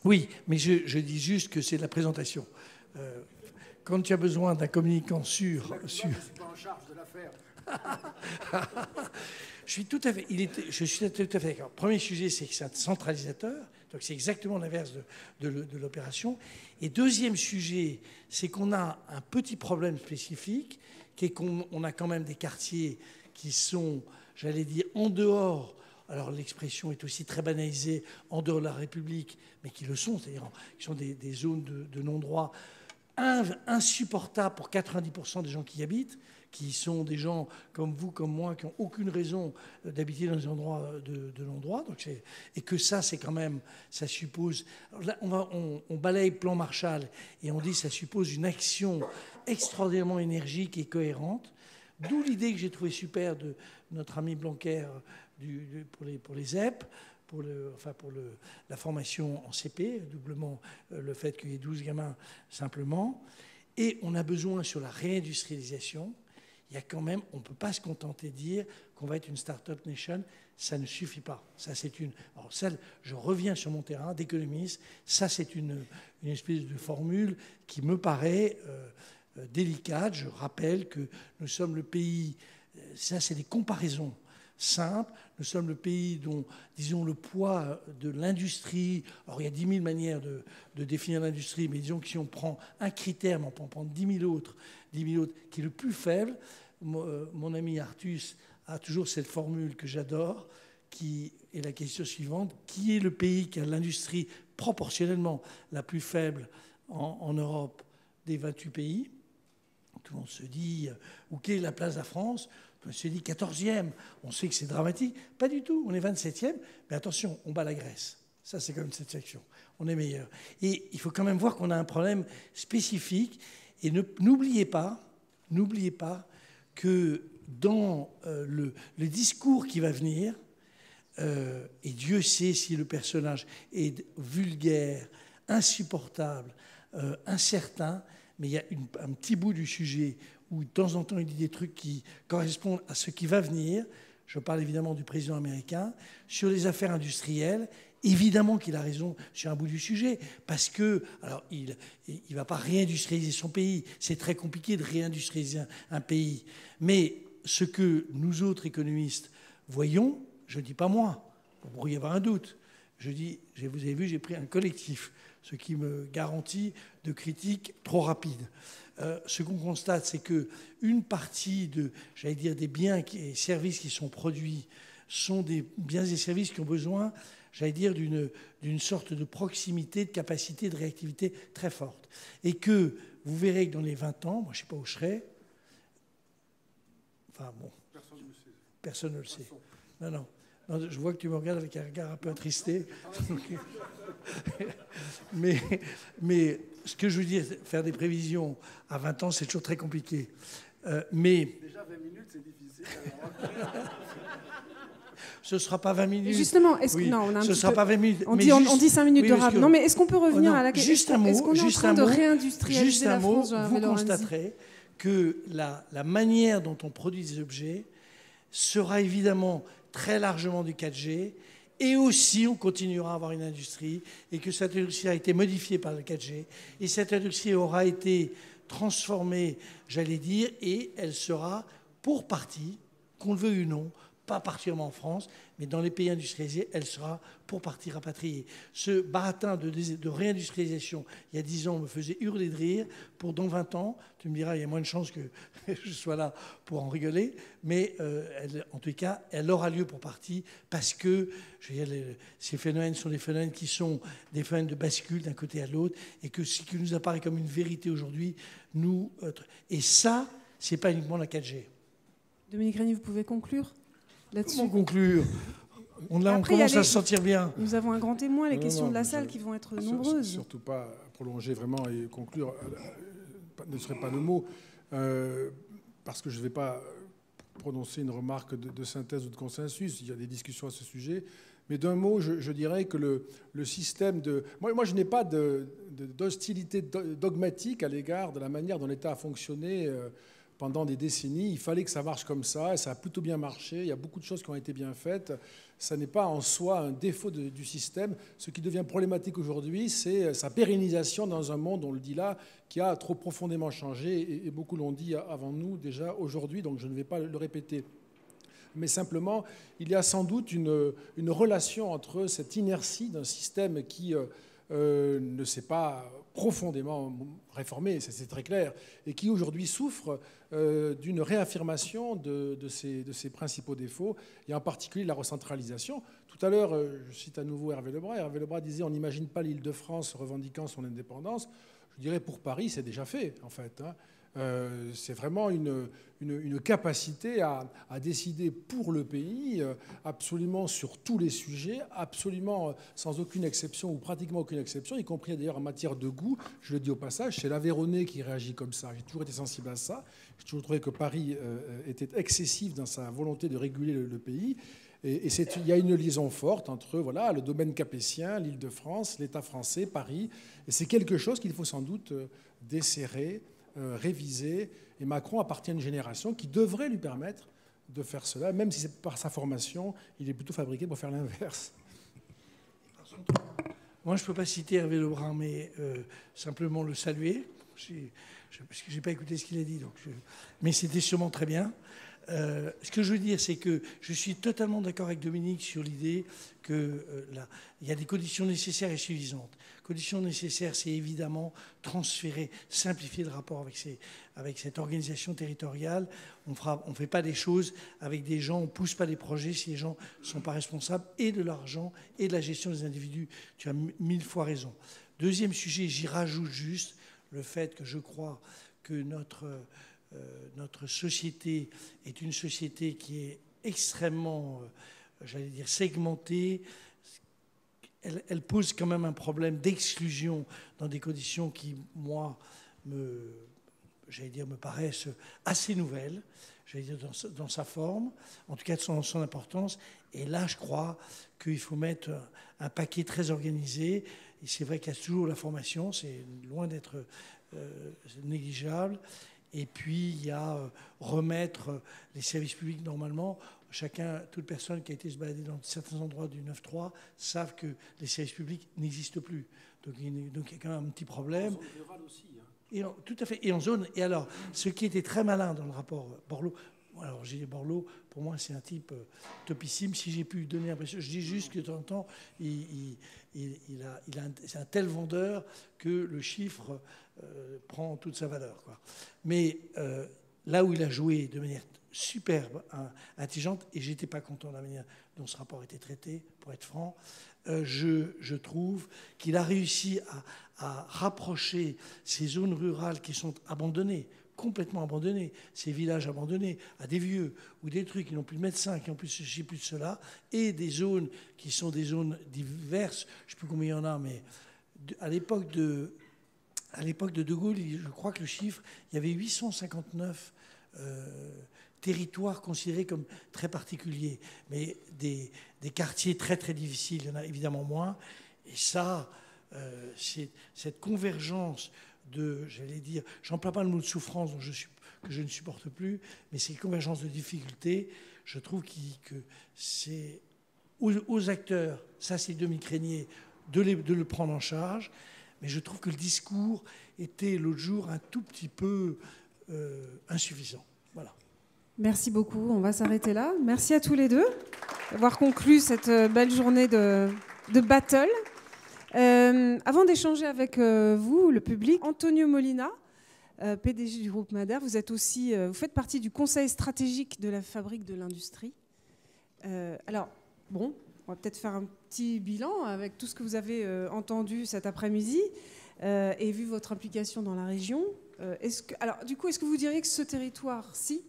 Oui, mais je dis juste que c'est de la présentation. Quand tu as besoin d'un communicant sûr... Je ne suis pas en charge de l'affaire. Je suis tout à fait d'accord. Premier sujet, c'est que c'est un centralisateur. Donc c'est exactement l'inverse de l'opération. Et deuxième sujet, c'est qu'on a un petit problème spécifique, qui est qu'on a quand même des quartiers qui sont, j'allais dire, en dehors. Alors l'expression est aussi très banalisée, en dehors de la République, mais qui le sont, c'est-à-dire qui sont des zones de non-droit insupportables pour 90% des gens qui y habitent, qui sont des gens comme vous, comme moi, qui n'ont aucune raison d'habiter dans des endroits de non-droit. Et que ça, c'est quand même, ça suppose... Là, on balaye plan Marshall et on dit que ça suppose une action extraordinairement énergique et cohérente. D'où l'idée que j'ai trouvée super de notre ami Blanquer pour les ZEP, pour la formation en CP, doublement le fait qu'il y ait 12 gamins simplement. Et on a besoin sur la réindustrialisation. Il y a quand même, on ne peut pas se contenter de dire qu'on va être une start-up nation, ça ne suffit pas. Ça, c'est alors ça, je reviens sur mon terrain d'économiste, ça c'est une espèce de formule qui me paraît délicate. Je rappelle que nous sommes le pays, ça c'est des comparaisons simples, nous sommes le pays dont, disons, le poids de l'industrie, alors il y a 10 000 manières de définir l'industrie, mais disons que si on prend un critère, mais on peut en prendre 10 000 autres, qui est le plus faible. Mon ami Artus a toujours cette formule que j'adore, qui est la question suivante. Qui est le pays qui a l'industrie proportionnellement la plus faible en Europe des 28 pays? Tout le monde se dit, ou quelle est la place de la France? On se dit 14e. On sait que c'est dramatique. Pas du tout, on est 27e. Mais attention, on bat la Grèce. Ça, c'est comme cette section. On est meilleur. Et il faut quand même voir qu'on a un problème spécifique. Et n'oubliez pas que dans le discours qui va venir, et Dieu sait si le personnage est vulgaire, insupportable, incertain, mais il y a un petit bout du sujet où de temps en temps il dit des trucs qui correspondent à ce qui va venir. Je parle évidemment du président américain. Sur les affaires industrielles, évidemment qu'il a raison sur un bout du sujet, parce que, alors, il ne va pas réindustrialiser son pays. C'est très compliqué de réindustrialiser un pays. Mais ce que nous autres économistes voyons, je ne dis pas moi, vous pourriez avoir un doute. Je dis, vous avez vu, j'ai pris un collectif, ce qui me garantit de critiques trop rapides. Ce qu'on constate, c'est qu'une partie des biens et services qui sont produits sont des biens et services qui ont besoin, d'une sorte de proximité, de capacité, de réactivité très forte. Et que vous verrez que dans les 20 ans, moi je ne sais pas où je serai, enfin bon, personne ne le sait. Non, je vois que tu me regardes avec un regard un peu attristé. mais ce que je veux dire, faire des prévisions à 20 ans, c'est toujours très compliqué. Déjà 20 minutes, c'est difficile. Ce ne sera pas 20 minutes. Justement, ce sera pas 20 minutes. On dit 5 minutes de rap. Non, mais est-ce qu'on peut revenir à la question? Juste un mot. Est-ce qu'on est en train de réindustrialiser la France? Vous constaterez que la manière dont on produit des objets sera évidemment très largement du 4G Et aussi, on continuera à avoir une industrie, et que cette industrie a été modifiée par le 4G, et cette industrie aura été transformée, j'allais dire, et elle sera pour partie, qu'on le veuille ou non, pas particulièrement en France, mais dans les pays industrialisés, elle sera pour partie rapatriée. Ce baratin de réindustrialisation, il y a 10 ans, me faisait hurler de rire. Pour dans 20 ans, tu me diras, il y a moins de chances que je sois là pour en rigoler, mais en tout cas, elle aura lieu pour partie parce que je veux dire, ces phénomènes sont des phénomènes qui sont des phénomènes de bascule d'un côté à l'autre, et que ce qui nous apparaît comme une vérité aujourd'hui, et ça, c'est pas uniquement la 4G. Dominique Régnier, vous pouvez conclure là-dessus? Comment conclure? On commence à se sentir bien. Nous avons un grand témoin, les questions de la salle qui vont être nombreuses. Surtout pas prolonger vraiment et conclure, ne serait pas le mot, parce que je ne vais pas prononcer une remarque de synthèse ou de consensus, il y a des discussions à ce sujet, mais d'un mot, je dirais que le système de... Moi, je n'ai pas d'hostilité dogmatique à l'égard de la manière dont l'État a fonctionné pendant des décennies. Il fallait que ça marche comme ça, et ça a plutôt bien marché. Il y a beaucoup de choses qui ont été bien faites. Ça n'est pas en soi un défaut du système. Ce qui devient problématique aujourd'hui, c'est sa pérennisation dans un monde, on le dit là, qui a trop profondément changé, et beaucoup l'ont dit avant nous déjà aujourd'hui, donc je ne vais pas le répéter. Mais simplement, il y a sans doute une relation entre cette inertie d'un système qui ne s'est pas profondément réformé, c'est très clair, et qui aujourd'hui souffre d'une réaffirmation de ses principaux défauts, et en particulier la recentralisation. Tout à l'heure, je cite à nouveau Hervé Lebras. Hervé Lebras disait « On n'imagine pas l'Île-de-France revendiquant son indépendance ». Je dirais pour Paris, c'est déjà fait, en fait. C'est vraiment une capacité à décider pour le pays, absolument sur tous les sujets, absolument sans aucune exception ou pratiquement aucune exception, y compris d'ailleurs en matière de goût. Je le dis au passage, c'est l'Aveyronais qui réagit comme ça. J'ai toujours été sensible à ça. J'ai toujours trouvé que Paris était excessif dans sa volonté de réguler le pays. Et il y a une liaison forte entre le domaine capétien, l'Île-de-France, l'État français, Paris. Et c'est quelque chose qu'il faut sans doute desserrer, réviser. Et Macron appartient à une génération qui devrait lui permettre de faire cela, même si c'est par sa formation, il est plutôt fabriqué pour faire l'inverse. Moi, je ne peux pas citer Hervé Lebras, mais simplement le saluer, parce que je n'ai pas écouté ce qu'il a dit, mais c'était sûrement très bien. Ce que je veux dire, c'est que je suis totalement d'accord avec Dominique sur l'idée qu'il y a des conditions nécessaires et suffisantes. Conditions nécessaires, c'est évidemment transférer, simplifier le rapport avec cette organisation territoriale. On ne fait pas des choses avec des gens, on ne pousse pas des projets si les gens ne sont pas responsables et de l'argent et de la gestion des individus. Tu as 1000 fois raison. Deuxième sujet, j'y rajoute juste le fait que je crois que notre société est une société qui est extrêmement, j'allais dire, segmentée. Elle pose quand même un problème d'exclusion dans des conditions qui, moi, me paraissent assez nouvelles, j'allais dire, dans sa forme, en tout cas de son importance. Et là, je crois qu'il faut mettre un paquet très organisé. Et c'est vrai qu'il y a toujours la formation, c'est loin d'être négligeable. Et puis, il y a remettre les services publics normalement. Toute personne qui a été se balader dans certains endroits du 9-3 savent que les services publics n'existent plus. Donc, il y a quand même un petit problème. En zone rurale aussi. Hein. Tout à fait. Et en zone. Et alors, ce qui était très malin dans le rapport Borloo, alors j'ai dit Borloo, pour moi, c'est un type topissime. Si j'ai pu donner l'impression, je dis juste que de temps en temps, c'est un tel vendeur que le chiffre prend toute sa valeur, quoi. Mais là où il a joué de manière superbe, intelligente, et j'étais pas content de la manière dont ce rapport était traité, pour être franc, je trouve qu'il a réussi à rapprocher ces zones rurales qui sont abandonnées, complètement abandonnés, ces villages abandonnés, à des vieux ou des trucs qui n'ont plus de médecins, qui n'ont plus ceci, plus de cela, et des zones qui sont des zones diverses, je ne sais plus combien il y en a, mais à l'époque de De Gaulle, je crois que le chiffre, il y avait 859 territoires considérés comme très particuliers, mais des quartiers très très difficiles, il y en a évidemment moins, et ça, cette convergence j'allais dire, j'emploie pas le mot de souffrance que je ne supporte plus, mais ces convergences de difficultés, je trouve que c'est aux acteurs, ça c'est Dominique Régnier, de le prendre en charge. Mais je trouve que le discours était l'autre jour un tout petit peu insuffisant. Voilà. Merci beaucoup. On va s'arrêter là. Merci à tous les deux d'avoir conclu cette belle journée de battle. Avant d'échanger avec vous, le public, Antonio Molina, PDG du groupe Madère, vous faites partie du conseil stratégique de la Fabrique de l'Industrie. Alors, bon, on va peut-être faire un petit bilan avec tout ce que vous avez entendu cet après-midi et vu votre implication dans la région. Est-ce que vous diriez que ce territoire-ci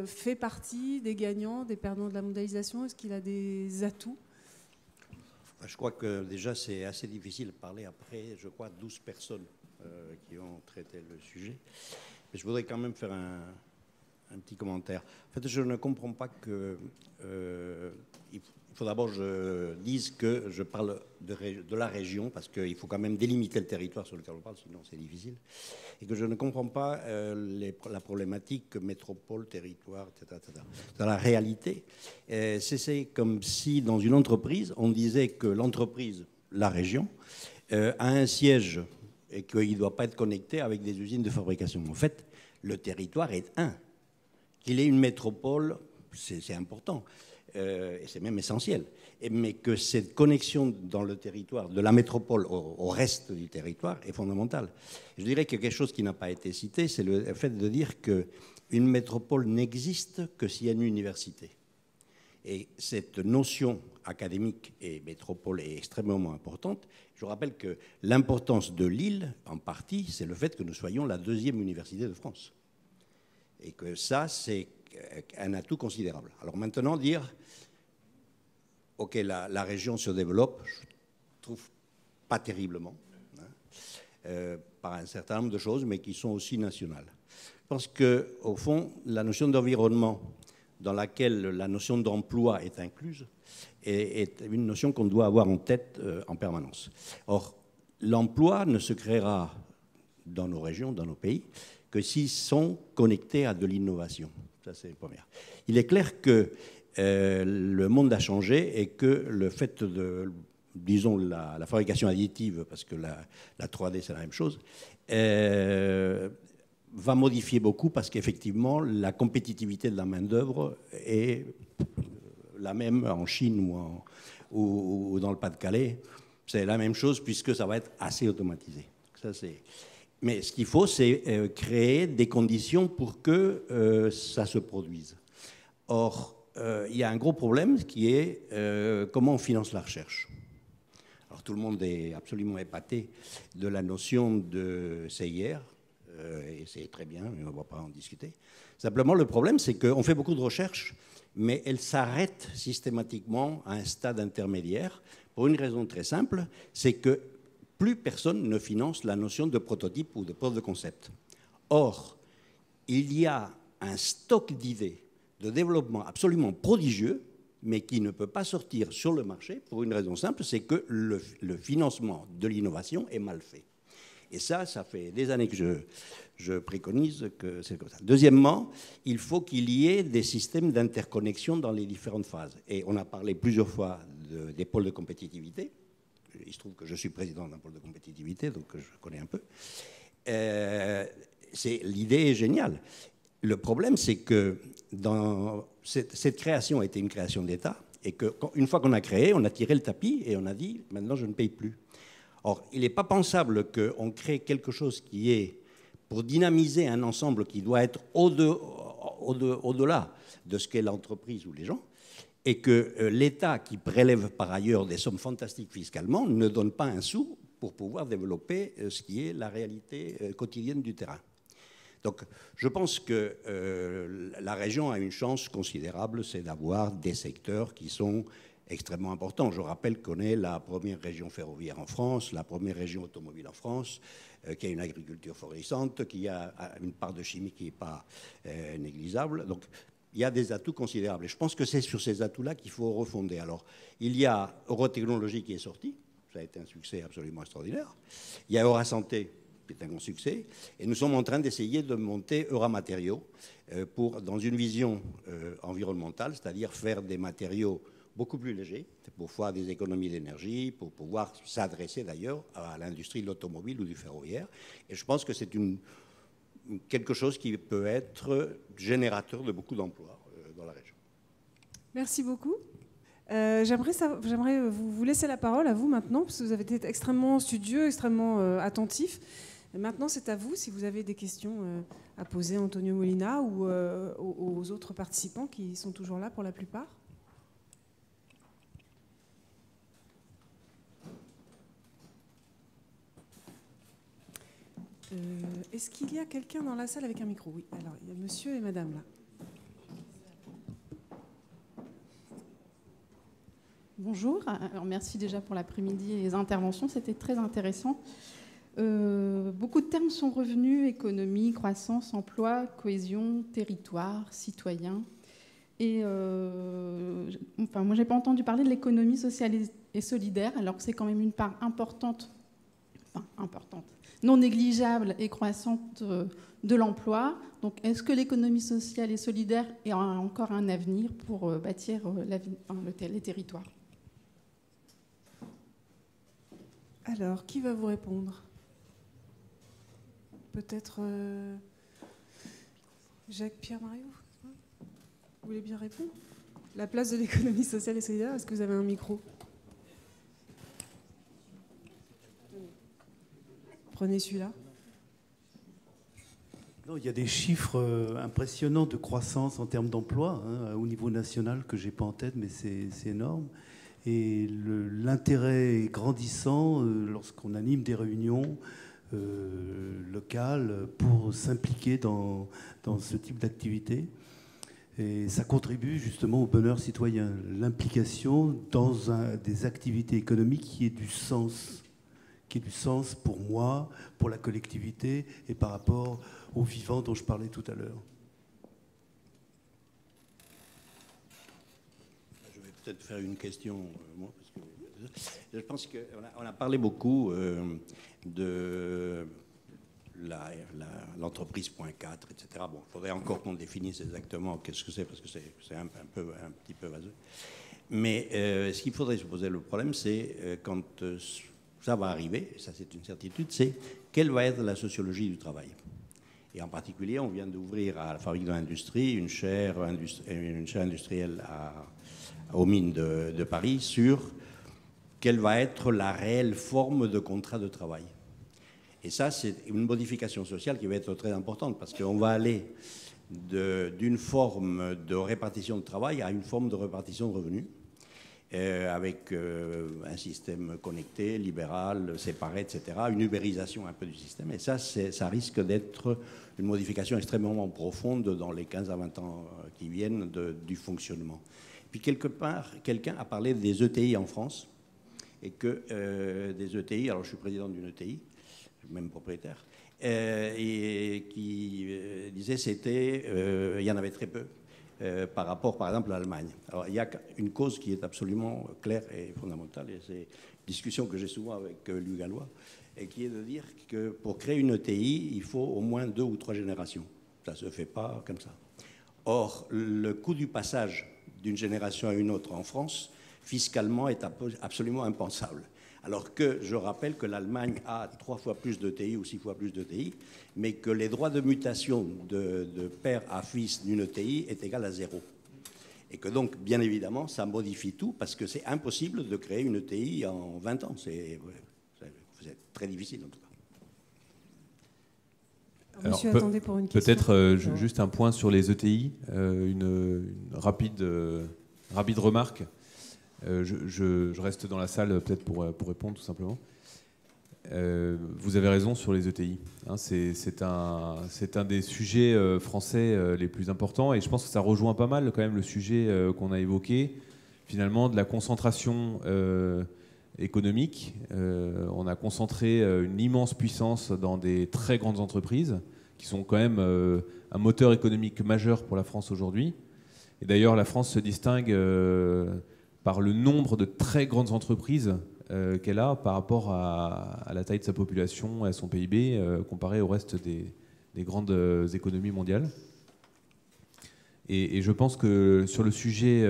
fait partie des gagnants, des perdants de la mondialisation? Est-ce qu'il a des atouts? Je crois que déjà c'est assez difficile de parler après, 12 personnes qui ont traité le sujet. Mais je voudrais quand même faire un petit commentaire. En fait, je ne comprends pas que... il faut d'abord que je dise que je parle de la région, parce qu'il faut quand même délimiter le territoire sur lequel on parle, sinon c'est difficile. Et que je ne comprends pas la problématique métropole, territoire, etc. etc. Dans la réalité, c'est comme si dans une entreprise, on disait que l'entreprise, la région, a un siège et qu'il ne doit pas être connecté avec des usines de fabrication. En fait, le territoire est un. Qu'il ait une métropole, c'est important. Et c'est même essentiel, mais que cette connexion dans le territoire, de la métropole au reste du territoire, est fondamentale. Je dirais que quelque chose qui n'a pas été cité, c'est le fait de dire qu'une métropole n'existe que s'il y a une université. Et cette notion académique et métropole est extrêmement importante. Je rappelle que l'importance de Lille, en partie, c'est le fait que nous soyons la 2e université de France. Et que ça, c'est un atout considérable. Alors maintenant, dire, OK, la région se développe, je trouve pas terriblement, par un certain nombre de choses, mais qui sont aussi nationales. Je pense qu'au fond, la notion d'environnement, dans laquelle la notion d'emploi est incluse, est une notion qu'on doit avoir en tête en permanence. Or, l'emploi ne se créera dans nos régions, dans nos pays, que s'ils sont connectés à de l'innovation. Ça, c'est la première. Il est clair que le monde a changé et que le fait de, disons, la fabrication additive, parce que la 3D, c'est la même chose, va modifier beaucoup parce qu'effectivement, la compétitivité de la main-d'œuvre est la même en Chine ou dans le Pas-de-Calais. C'est la même chose puisque ça va être assez automatisé. Ça, c'est... Mais ce qu'il faut, c'est créer des conditions pour que ça se produise. Or, il y a un gros problème qui est comment on finance la recherche. Alors, tout le monde est absolument épaté de la notion de CIR, et c'est très bien, mais on ne va pas en discuter. Simplement, le problème, c'est qu'on fait beaucoup de recherches, mais elle s'arrête systématiquement à un stade intermédiaire pour une raison très simple, c'est que plus personne ne finance la notion de prototype ou de preuve de concept. Or, il y a un stock d'idées de développement absolument prodigieux, mais qui ne peut pas sortir sur le marché pour une raison simple, c'est que le financement de l'innovation est mal fait. Et ça fait des années que je préconise que c'est comme ça. Deuxièmement, il faut qu'il y ait des systèmes d'interconnexion dans les différentes phases. Et on a parlé plusieurs fois des pôles de compétitivité. Il se trouve que je suis président d'un pôle de compétitivité, donc je connais un peu. L'idée est géniale. Le problème, c'est que cette création a été une création d'État, et qu'une fois qu'on a créé, on a tiré le tapis et on a dit « maintenant, je ne paye plus ». Or, il n'est pas pensable qu'on crée quelque chose qui est pour dynamiser un ensemble qui doit être au-delà de ce qu'est l'entreprise ou les gens, et que l'État, qui prélève par ailleurs des sommes fantastiques fiscalement, ne donne pas un sou pour pouvoir développer ce qui est la réalité quotidienne du terrain. Donc, je pense que la région a une chance considérable, c'est d'avoir des secteurs qui sont extrêmement importants. Je rappelle qu'on est la première région ferroviaire en France, la première région automobile en France, qui a une agriculture florissante, qui a une part de chimie qui n'est pas négligeable. Donc, il y a des atouts considérables. Et je pense que c'est sur ces atouts-là qu'il faut refonder. Alors, il y a Eurotechnologie qui est sorti. Ça a été un succès absolument extraordinaire. Il y a Eurasanté, qui est un grand succès. Et nous sommes en train d'essayer de monter Euramatériaux dans une vision environnementale, c'est-à-dire faire des matériaux beaucoup plus léger, pour faire des économies d'énergie, pour pouvoir s'adresser d'ailleurs à l'industrie de l'automobile ou du ferroviaire. Et je pense que c'est quelque chose qui peut être générateur de beaucoup d'emplois dans la région. Merci beaucoup. J'aimerais vous laisser la parole à vous maintenant, parce que vous avez été extrêmement studieux, extrêmement attentif. Et maintenant, c'est à vous, si vous avez des questions à poser à Antonio Molina ou aux autres participants qui sont toujours là pour la plupart. Est-ce qu'il y a quelqu'un dans la salle avec un micro? Oui, alors il y a monsieur et madame là. Bonjour, alors merci déjà pour l'après-midi et les interventions, c'était très intéressant. Beaucoup de termes sont revenus: économie, croissance, emploi, cohésion, territoire, citoyen. Et moi, j'ai pas entendu parler de l'économie sociale et solidaire, alors que c'est quand même une part importante, non négligeable et croissante de l'emploi. Donc, est-ce que l'économie sociale et solidaire a encore un avenir pour bâtir les territoires? Alors, qui va vous répondre? Peut-être Jacques-Pierre Mariot? Vous voulez bien répondre? La place de l'économie sociale et solidaire, est-ce que vous avez un micro? Prenez celui-là. Non, il y a des chiffres impressionnants de croissance en termes d'emploi au niveau national que je n'ai pas en tête, mais c'est énorme. Et l'intérêt est grandissant lorsqu'on anime des réunions locales pour s'impliquer dans ce type d'activité. Et ça contribue justement au bonheur citoyen, l'implication dans des activités économiques qui aient du sens pour moi, pour la collectivité et par rapport aux vivants dont je parlais tout à l'heure. Je vais peut-être faire une question, moi, parce que je pense qu'on a parlé beaucoup de l'entreprise.4, etc. Bon, il faudrait encore qu'on définisse exactement qu'est-ce que c'est, parce que c'est un petit peu vaseux. Mais ce qu'il faudrait se poser, le problème, c'est quand ça va arriver, ça c'est une certitude, c'est quelle va être la sociologie du travail. Et en particulier, on vient d'ouvrir à la Fabrique de l'Industrie une chaire industrielle aux mines de Paris sur quelle va être la réelle forme de contrat de travail. Et ça, c'est une modification sociale qui va être très importante, parce qu'on va aller d'une forme de répartition de travail à une forme de répartition de revenus, avec un système connecté, libéral, séparé, etc., une ubérisation un peu du système. Et ça risque d'être une modification extrêmement profonde dans les 15 à 20 ans qui viennent du fonctionnement. Puis quelque part, quelqu'un a parlé des ETI en France, et que des ETI, alors je suis président d'une ETI, même propriétaire, et qui disait il y en avait très peu par rapport, par exemple, à l'Allemagne. Alors, il y a une cause qui est absolument claire et fondamentale, et c'est une discussion que j'ai souvent avec Louis Gallois, et qui est de dire que pour créer une ETI, il faut au moins 2 ou 3 générations. Ça ne se fait pas comme ça. Or, le coût du passage d'une génération à une autre en France, fiscalement, est absolument impensable. Alors que je rappelle que l'Allemagne a 3 fois plus d'ETI ou 6 fois plus d'ETI, mais que les droits de mutation de père à fils d'une ETI est égal à 0. Et que donc, bien évidemment, ça modifie tout, parce que c'est impossible de créer une ETI en 20 ans. C'est très difficile, en tout cas. Alors, monsieur, attendez pour une question. Peut-être juste un point sur les ETI, une rapide remarque. Je reste dans la salle peut-être pour répondre tout simplement. Vous avez raison sur les ETI. Hein, c'est un des sujets français les plus importants, et je pense que ça rejoint pas mal quand même le sujet qu'on a évoqué, finalement, de la concentration économique. On a concentré une immense puissance dans des très grandes entreprises qui sont quand même un moteur économique majeur pour la France aujourd'hui. Et d'ailleurs, la France se distingue par le nombre de très grandes entreprises qu'elle a par rapport à la taille de sa population et à son PIB comparé au reste des grandes économies mondiales. Et je pense que sur le sujet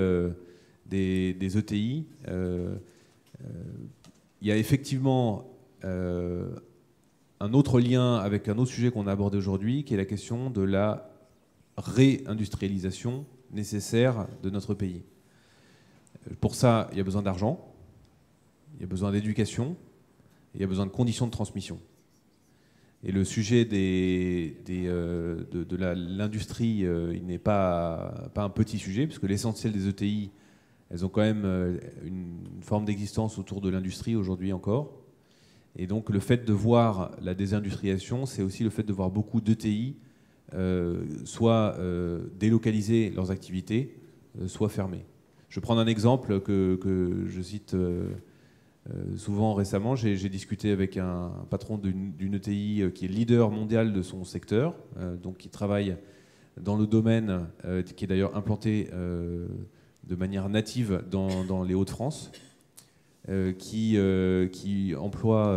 des ETI, il y a effectivement un autre lien avec un autre sujet qu'on a abordé aujourd'hui, qui est la question de la réindustrialisation nécessaire de notre pays. Pour ça, il y a besoin d'argent, il y a besoin d'éducation, il y a besoin de conditions de transmission. Et le sujet de l'industrie, il n'est pas un petit sujet, puisque l'essentiel des ETI, elles ont quand même une forme d'existence autour de l'industrie aujourd'hui encore. Et donc le fait de voir la désindustrialisation, c'est aussi le fait de voir beaucoup d'ETI soit délocaliser leurs activités, soit fermer. Je vais prendre un exemple que je cite souvent récemment. J'ai discuté avec un patron d'une ETI qui est leader mondial de son secteur, donc qui travaille dans le domaine, qui est d'ailleurs implanté de manière native dans les Hauts-de-France, qui emploie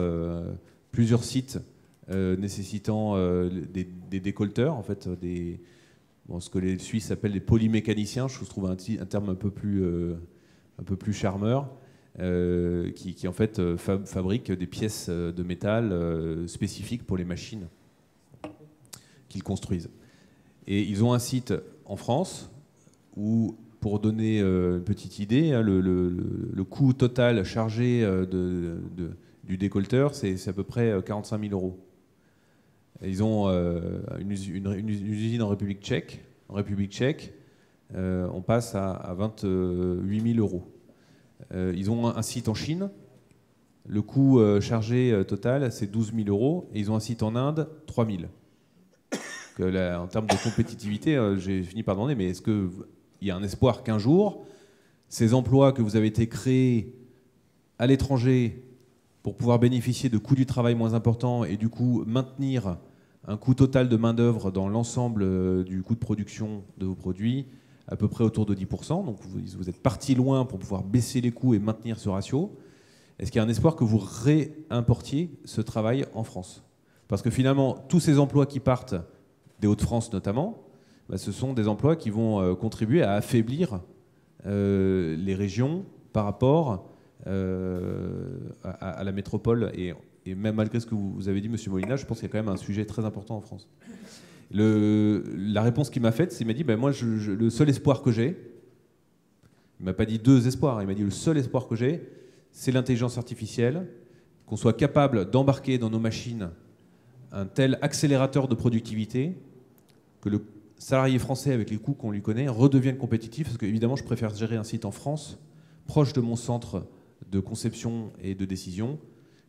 plusieurs sites nécessitant des décolteurs, en fait, ce que les Suisses appellent des polymécaniciens. Je trouve un terme un peu plus charmeur, qui en fait fabrique des pièces de métal spécifiques pour les machines qu'ils construisent. Et ils ont un site en France où, pour donner une petite idée, le coût total chargé du décolteur, c'est à peu près 45 000 €. Ils ont une usine en République tchèque. En République tchèque, on passe à 28 000 €. Ils ont un site en Chine. Le coût chargé total, c'est 12 000 €. Et ils ont un site en Inde, 3 000 €. En termes de compétitivité, j'ai fini par demander, mais est-ce qu'il y a un espoir qu'un jour, ces emplois que vous avez été créés à l'étranger pour pouvoir bénéficier de coûts du travail moins importants et du coup maintenir un coût total de main-d'œuvre dans l'ensemble du coût de production de vos produits à peu près autour de 10%. Donc vous êtes parti loin pour pouvoir baisser les coûts et maintenir ce ratio. Est-ce qu'il y a un espoir que vous réimportiez ce travail en France? Parce que finalement, tous ces emplois qui partent des Hauts-de-France notamment, ce sont des emplois qui vont contribuer à affaiblir les régions par rapport à la métropole. Et même malgré ce que vous avez dit, M. Molina, je pense qu'il y a quand même un sujet très important en France. La réponse qu'il m'a faite, il m'a dit, moi, le seul espoir que j'ai, il ne m'a pas dit deux espoirs, il m'a dit le seul espoir que j'ai, c'est l'intelligence artificielle, qu'on soit capable d'embarquer dans nos machines un tel accélérateur de productivité que le salarié français, avec les coûts qu'on lui connaît, redevienne compétitif, parce que évidemment, je préfère gérer un site en France, proche de mon centre de conception et de décision,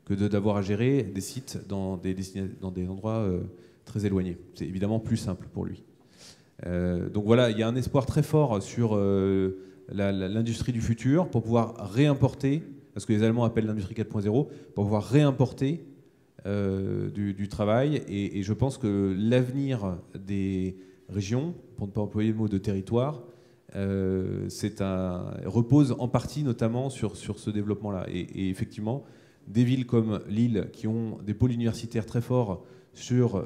que d'avoir à gérer des sites dans des endroits très éloignés. C'est évidemment plus simple pour lui. Donc voilà, il y a un espoir très fort sur l'industrie du futur pour pouvoir réimporter, ce que les Allemands appellent l'industrie 4.0, pour pouvoir réimporter du travail. Et je pense que l'avenir des régions, pour ne pas employer le mot de territoire, repose en partie notamment sur ce développement-là. Et effectivement, des villes comme Lille, qui ont des pôles universitaires très forts sur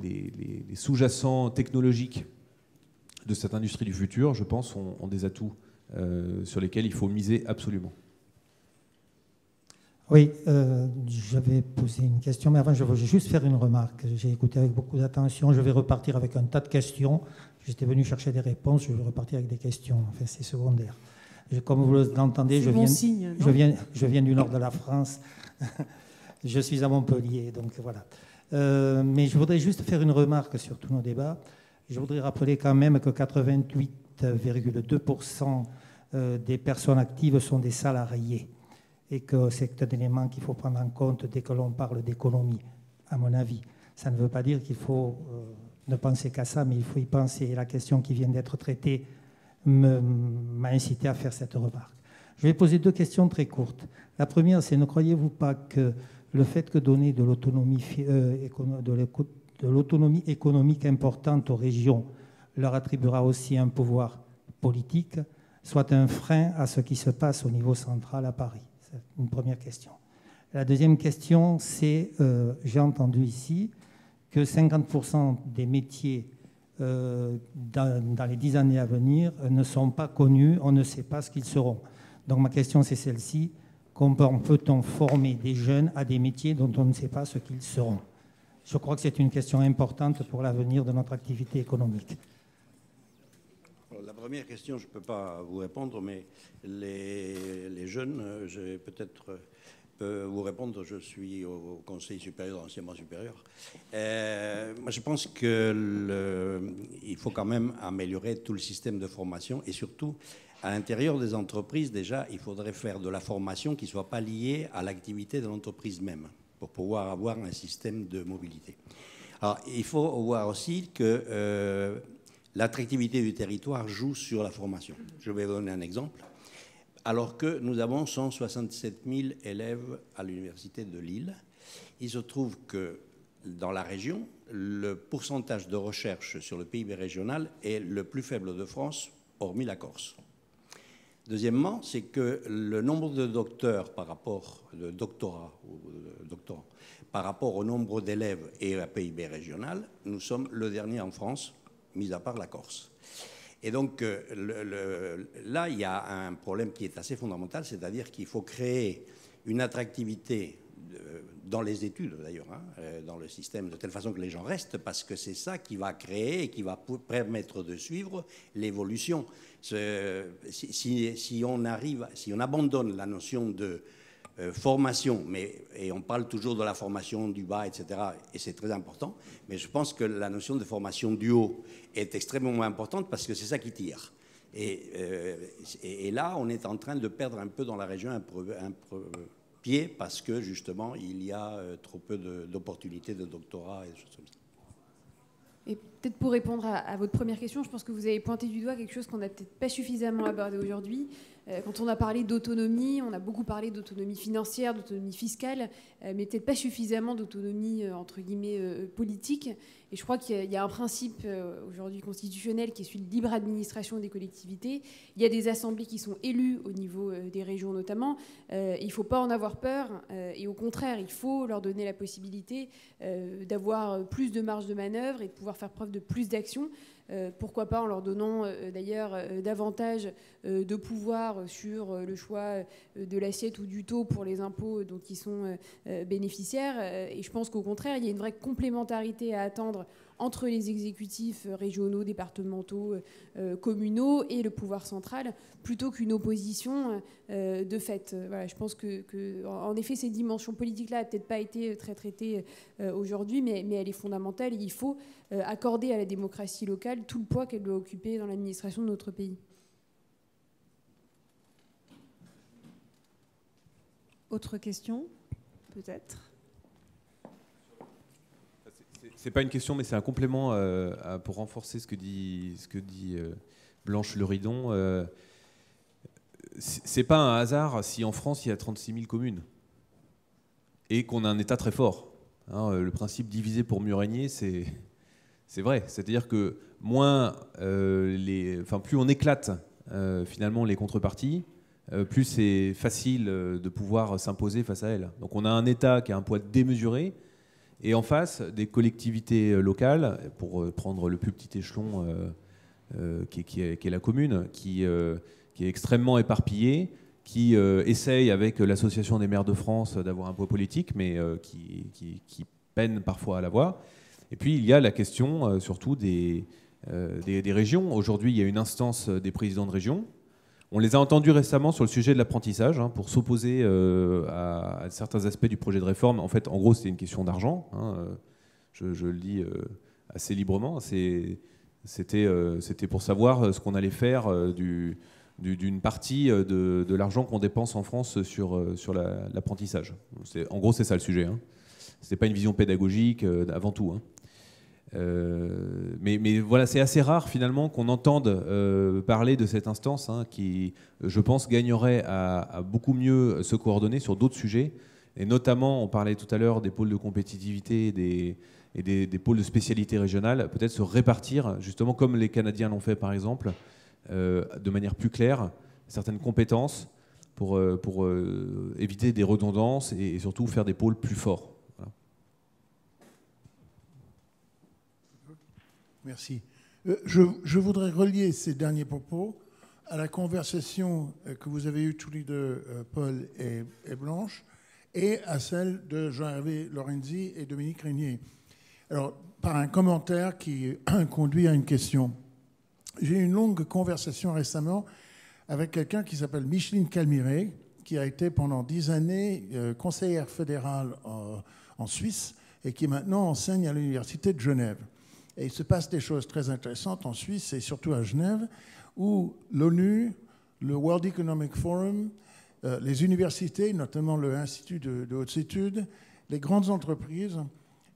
les sous-jacents technologiques de cette industrie du futur, je pense, ont des atouts sur lesquels il faut miser absolument. Oui, j'avais posé une question, mais avant, je veux juste faire une remarque. J'ai écouté avec beaucoup d'attention. Je vais repartir avec un tas de questions. J'étais venu chercher des réponses, je vais repartir avec des questions. Enfin, c'est secondaire. Comme vous l'entendez, je viens du nord de la France. Je suis à Montpellier, donc voilà. Mais je voudrais juste faire une remarque sur tous nos débats. Je voudrais rappeler quand même que 88,2% des personnes actives sont des salariés et que c'est un élément qu'il faut prendre en compte dès que l'on parle d'économie, à mon avis. Ça ne veut pas dire qu'il faut ne penser qu'à ça, mais il faut y penser. Et la question qui vient d'être traitée m'a incité à faire cette remarque. Je vais poser deux questions très courtes. La première, c'est ne croyez-vous pas que le fait que donner de l'autonomie économique importante aux régions leur attribuera aussi un pouvoir politique, soit un frein à ce qui se passe au niveau central à Paris? C'est une première question. La deuxième question, c'est, j'ai entendu ici que 50% des métiers dans les 10 années à venir ne sont pas connus, on ne sait pas ce qu'ils seront. Donc ma question c'est celle-ci, comment peut-on former des jeunes à des métiers dont on ne sait pas ce qu'ils seront? Je crois que c'est une question importante pour l'avenir de notre activité économique. La première question, je ne peux pas vous répondre, mais les jeunes, je peut-être peux vous répondre, je suis au Conseil supérieur de l'enseignement supérieur. Moi, je pense qu'il faut quand même améliorer tout le système de formation et surtout, à l'intérieur des entreprises, déjà, il faudrait faire de la formation qui ne soit pas liée à l'activité de l'entreprise même pour pouvoir avoir un système de mobilité. Alors, il faut voir aussi que l'attractivité du territoire joue sur la formation. Je vais vous donner un exemple. Alors que nous avons 167 000 élèves à l'université de Lille, il se trouve que dans la région, le pourcentage de recherche sur le PIB régional est le plus faible de France, hormis la Corse. Deuxièmement, c'est que le nombre de docteurs par rapport de doctorats par rapport au nombre d'élèves et à PIB régional, nous sommes le dernier en France, mis à part la Corse. Et donc là, il y a un problème qui est assez fondamental, c'est-à-dire qu'il faut créer une attractivité dans les études, d'ailleurs, dans le système, de telle façon que les gens restent, parce que c'est ça qui va créer et qui va permettre de suivre l'évolution. Si on abandonne la notion de formation, et on parle toujours de la formation du bas, etc., et c'est très important, mais je pense que la notion de formation du haut est extrêmement importante parce que c'est ça qui tire. Et là, on est en train de perdre un peu dans la région un pied parce que, justement, il y a trop peu d'opportunités de doctorat et des choses comme ça. Et peut-être pour répondre à votre première question, je pense que vous avez pointé du doigt quelque chose qu'on n'a peut-être pas suffisamment abordé aujourd'hui. Quand on a parlé d'autonomie, on a beaucoup parlé d'autonomie financière, d'autonomie fiscale, mais peut-être pas suffisamment d'autonomie, entre guillemets, politique. Et je crois qu'il y a un principe aujourd'hui constitutionnel qui est celui de libre administration des collectivités. Il y a des assemblées qui sont élues au niveau des régions notamment. Il ne faut pas en avoir peur. Et au contraire, il faut leur donner la possibilité d'avoir plus de marge de manœuvre et de pouvoir faire preuve de plus d'action. Pourquoi pas en leur donnant d'ailleurs davantage de pouvoir sur le choix de l'assiette ou du taux pour les impôts dont ils sont bénéficiaires. Et je pense qu'au contraire, il y a une vraie complémentarité à attendre entre les exécutifs régionaux, départementaux, communaux et le pouvoir central, plutôt qu'une opposition de fait. Voilà, je pense en effet, cette dimension politique-là n'a peut-être pas été très traitée aujourd'hui, mais elle est fondamentale. Et il faut accorder à la démocratie locale tout le poids qu'elle doit occuper dans l'administration de notre pays. Autre question, peut-être ? C'est pas une question, mais c'est un complément pour renforcer ce que dit Blanche Leridon. C'est pas un hasard si en France il y a 36 000 communes et qu'on a un État très fort. Le principe diviser pour mieux régner, c'est vrai. C'est-à-dire que plus on éclate finalement les contreparties, plus c'est facile de pouvoir s'imposer face à elles. Donc on a un État qui a un poids démesuré. Et en face, des collectivités locales, pour prendre le plus petit échelon qui est la commune, qui est extrêmement éparpillée, qui essaye avec l'Association des maires de France d'avoir un poids politique, mais qui peine parfois à l'avoir. Et puis il y a la question surtout des régions. Aujourd'hui, il y a une instance des présidents de région. On les a entendus récemment sur le sujet de l'apprentissage, pour s'opposer à certains aspects du projet de réforme. En fait, en gros, c'était une question d'argent. Je le dis assez librement. C'était pour savoir ce qu'on allait faire d'une partie de l'argent qu'on dépense en France sur l'apprentissage. En gros, c'est ça le sujet. Ce n'est pas une vision pédagogique avant tout. Mais voilà, c'est assez rare finalement qu'on entende parler de cette instance qui, je pense, gagnerait à beaucoup mieux se coordonner sur d'autres sujets. Et notamment, on parlait tout à l'heure des pôles de compétitivité et des pôles de spécialité régionale, peut-être se répartir, justement comme les Canadiens l'ont fait par exemple, de manière plus claire, certaines compétences pour éviter des redondances et surtout faire des pôles plus forts. Merci. Je voudrais relier ces derniers propos à la conversation que vous avez eue tous les deux, Paul et Blanche, et à celle de Jean-Hervé Lorenzi et Dominique Régnier. Alors, par un commentaire qui conduit à une question. J'ai eu une longue conversation récemment avec quelqu'un qui s'appelle Micheline Calmiré, qui a été pendant 10 années conseillère fédérale en Suisse et qui maintenant enseigne à l'Université de Genève. Et il se passe des choses très intéressantes en Suisse et surtout à Genève, où l'ONU, le World Economic Forum, les universités, notamment l'Institut de hautes études, les grandes entreprises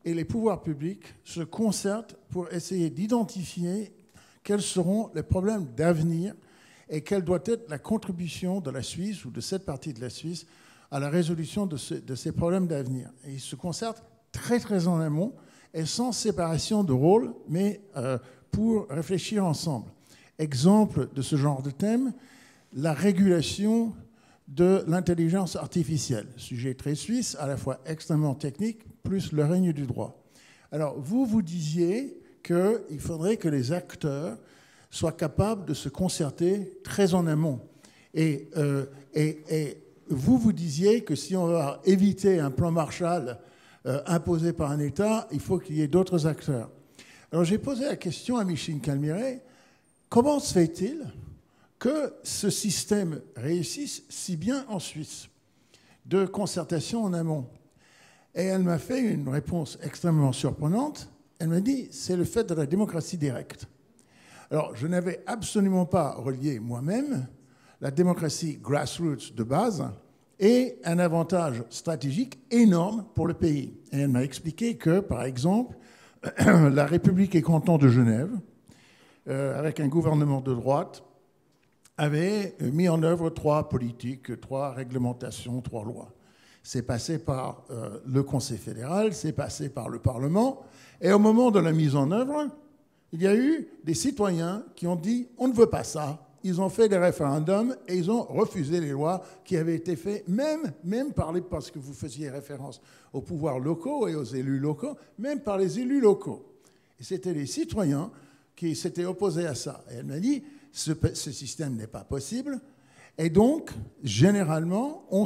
et les pouvoirs publics se concertent pour essayer d'identifier quels seront les problèmes d'avenir et quelle doit être la contribution de la Suisse ou de cette partie de la Suisse à la résolution de ces problèmes d'avenir. Et ils se concertent très très en amont et sans séparation de rôle, mais pour réfléchir ensemble. Exemple de ce genre de thème, la régulation de l'intelligence artificielle. Sujet très suisse, à la fois extrêmement technique, plus le règne du droit. Alors, vous disiez qu'il faudrait que les acteurs soient capables de se concerter très en amont. Et vous disiez que si on va éviter un plan Marshall imposé par un État, il faut qu'il y ait d'autres acteurs. Alors, j'ai posé la question à Micheline Calmiré, comment se fait-il que ce système réussisse si bien en Suisse de concertation en amont? Et elle m'a fait une réponse extrêmement surprenante. Elle m'a dit, c'est le fait de la démocratie directe. Alors, je n'avais absolument pas relié moi-même la démocratie grassroots de base et un avantage stratégique énorme pour le pays. Et elle m'a expliqué que, par exemple, la République et canton de Genève, avec un gouvernement de droite, avait mis en œuvre 3 politiques, 3 réglementations, 3 lois. C'est passé par le Conseil fédéral, c'est passé par le Parlement, et au moment de la mise en œuvre, il y a eu des citoyens qui ont dit « on ne veut pas ça ». Ils ont fait des référendums et ils ont refusé les lois qui avaient été faites, même parce que vous faisiez référence aux pouvoirs locaux et aux élus locaux, même par les élus locaux. Et c'était les citoyens qui s'étaient opposés à ça. Et elle m'a dit, ce système n'est pas possible. Et donc, généralement, on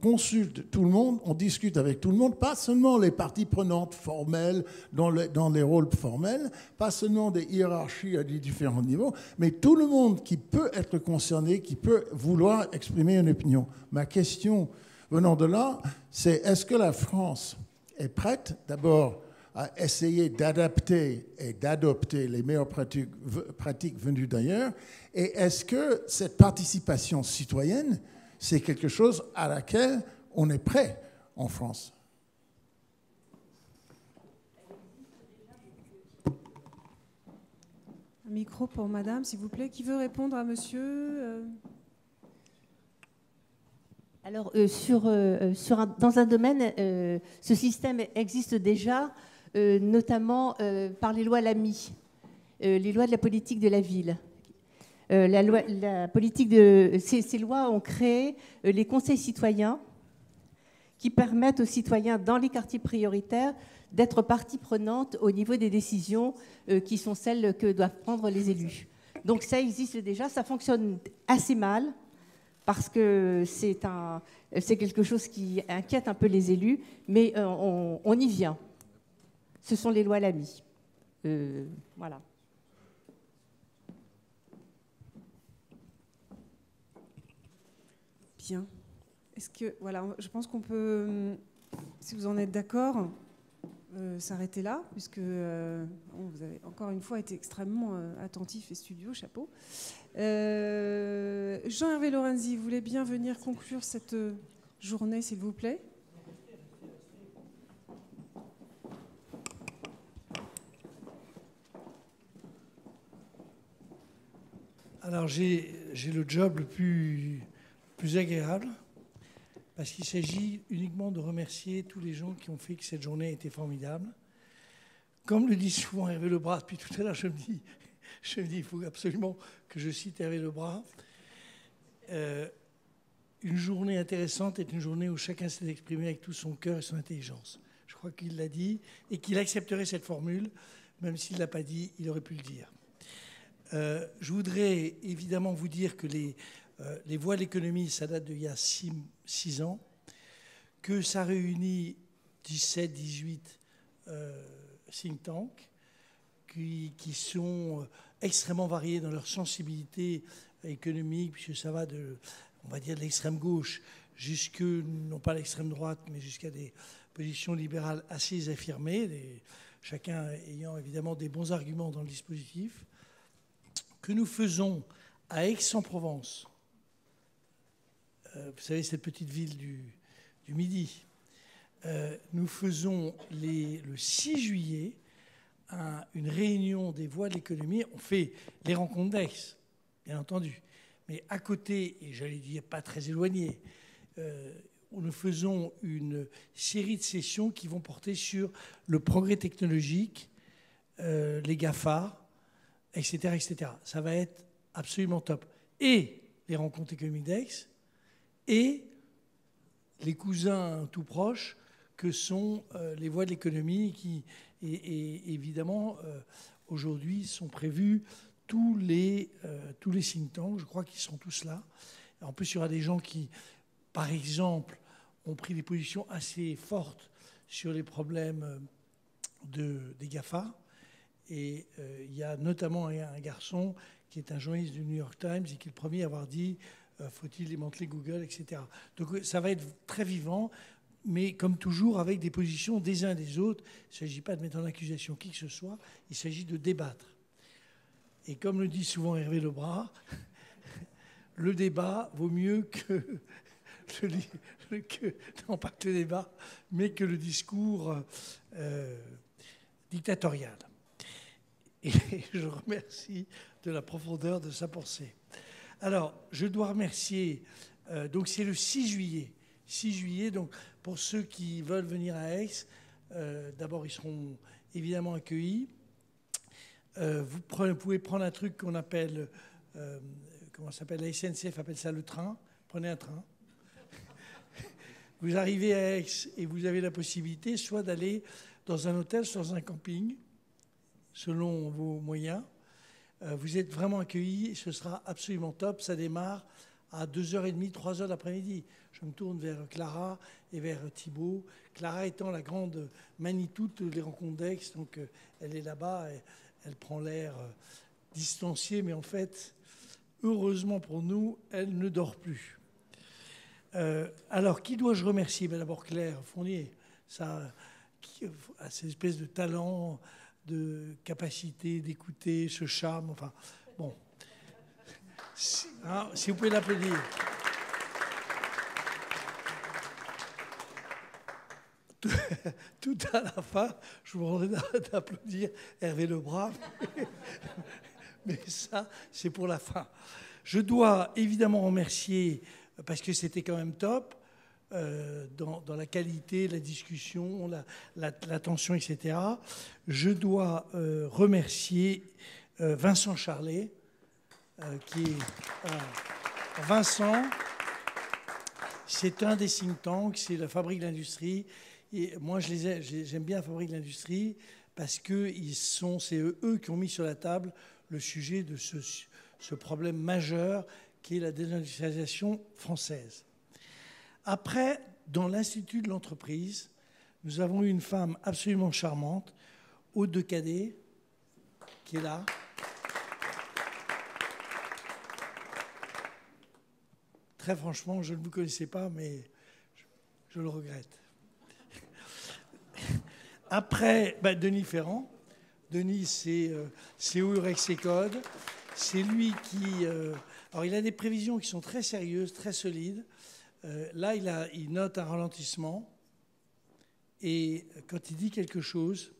consulte tout le monde, on discute avec tout le monde, pas seulement les parties prenantes formelles, dans les rôles formels, pas seulement des hiérarchies à des différents niveaux, mais tout le monde qui peut être concerné, qui peut vouloir exprimer une opinion. Ma question venant de là, c'est est-ce que la France est prête, d'abord, à essayer d'adapter et d'adopter les meilleures pratiques venues d'ailleurs, et est-ce que cette participation citoyenne, c'est quelque chose à laquelle on est prêt en France? Un micro pour madame, s'il vous plaît. Qui veut répondre à monsieur Alors, dans un domaine, ce système existe déjà, notamment par les lois Lamy, les lois de la politique de la ville. Ces lois ont créé les conseils citoyens qui permettent aux citoyens dans les quartiers prioritaires d'être partie prenante au niveau des décisions qui sont celles que doivent prendre les élus. Donc ça existe déjà, ça fonctionne assez mal parce que c'est quelque chose qui inquiète un peu les élus, mais on y vient. Ce sont les lois Lamy. Voilà. Bien. Est-ce que, voilà, je pense qu'on peut, si vous en êtes d'accord, s'arrêter là, puisque vous avez encore une fois été extrêmement attentif et studieux, chapeau. Jean-Hervé Lorenzi, vous voulez bien venir conclure cette journée, s'il vous plaît? Alors j'ai le job le plus agréable, parce qu'il s'agit uniquement de remercier tous les gens qui ont fait que cette journée a été formidable. Comme le dit souvent Hervé Lebras, depuis tout à l'heure, je me dis, il faut absolument que je cite Hervé Lebras. Une journée intéressante est une journée où chacun s'est exprimé avec tout son cœur et son intelligence. Je crois qu'il l'a dit et qu'il accepterait cette formule. même s'il ne l'a pas dit, il aurait pu le dire. Je voudrais évidemment vous dire que les voix de l'économie, ça date d'il y a 6 ans, que ça réunit 17, 18 think tanks qui sont extrêmement variés dans leur sensibilité économique, puisque ça va on va dire, de l'extrême gauche jusque, non pas l'extrême droite, mais jusqu'à des positions libérales assez affirmées, chacun ayant évidemment des bons arguments dans le dispositif, que nous faisons à Aix-en-Provence. Vous savez, cette petite ville du Midi. Nous faisons le 6 juillet une réunion des voix de l'économie. On fait les rencontres d'Aix, bien entendu. Mais à côté, et j'allais dire pas très éloigné, nous faisons une série de sessions qui vont porter sur le progrès technologique, les GAFA, etc., etc. Ça va être absolument top. Et les rencontres économiques d'Aix, et les cousins tout proches que sont les voix de l'économie qui, et évidemment, aujourd'hui sont prévus tous les think tanks, je crois qu'ils sont tous là. En plus, il y aura des gens qui, par exemple, ont pris des positions assez fortes sur les problèmes des GAFA. Et il y a notamment un garçon qui est un journaliste du New York Times et qui est le premier à avoir dit faut-il démanteler Google, etc. Donc ça va être très vivant, mais comme toujours, avec des positions des uns et des autres. Il ne s'agit pas de mettre en accusation qui que ce soit, il s'agit de débattre. Et comme le dit souvent Hervé Lebras, le débat vaut mieux non pas que le débat, mais que le discours dictatorial. Et je remercie de la profondeur de sa pensée. Alors, je dois remercier, donc c'est le 6 juillet. 6 juillet, donc pour ceux qui veulent venir à Aix, d'abord ils seront évidemment accueillis. Vous pouvez prendre un truc qu'on appelle, comment ça s'appelle, la SNCF appelle ça le train. Prenez un train. Vous arrivez à Aix et vous avez la possibilité soit d'aller dans un hôtel, soit dans un camping, selon vos moyens. Vous êtes vraiment accueillis et ce sera absolument top. Ça démarre à 2h30, 3h l'après-midi. Je me tourne vers Clara et vers Thibault. Clara étant la grande Manitou de les rencontres d'Aix, donc elle est là-bas, elle prend l'air distanciée, mais en fait, heureusement pour nous, elle ne dort plus. Alors, qui dois-je remercier? D'abord Claire Fournier, ça, a cette espèce de talent, de capacité d'écouter, ce charme, enfin, bon. Si vous pouvez l'applaudir. Tout à la fin, je vous demanderai d'applaudir Hervé Lebras, mais ça, c'est pour la fin. Je dois évidemment remercier, parce que c'était quand même top, dans la qualité, la discussion, l'attention, etc. Je dois remercier Vincent Charlet, qui est... Vincent, c'est un des think tanks, c'est la Fabrique de l'Industrie. Et moi, j'aime bien la Fabrique de l'Industrie parce que c'est eux qui ont mis sur la table le sujet de ce problème majeur qui est la désindustrialisation française. Après, dans l'Institut de l'entreprise, nous avons eu une femme absolument charmante, Aude de Cadet, qui est là. Très franchement, je ne vous connaissais pas, mais je le regrette. Après, Denis Ferrand. Denis, c'est Eurex et Code. C'est lui qui... alors, il a des prévisions qui sont très sérieuses, très solides. Là, il note un ralentissement. Et quand il dit quelque chose,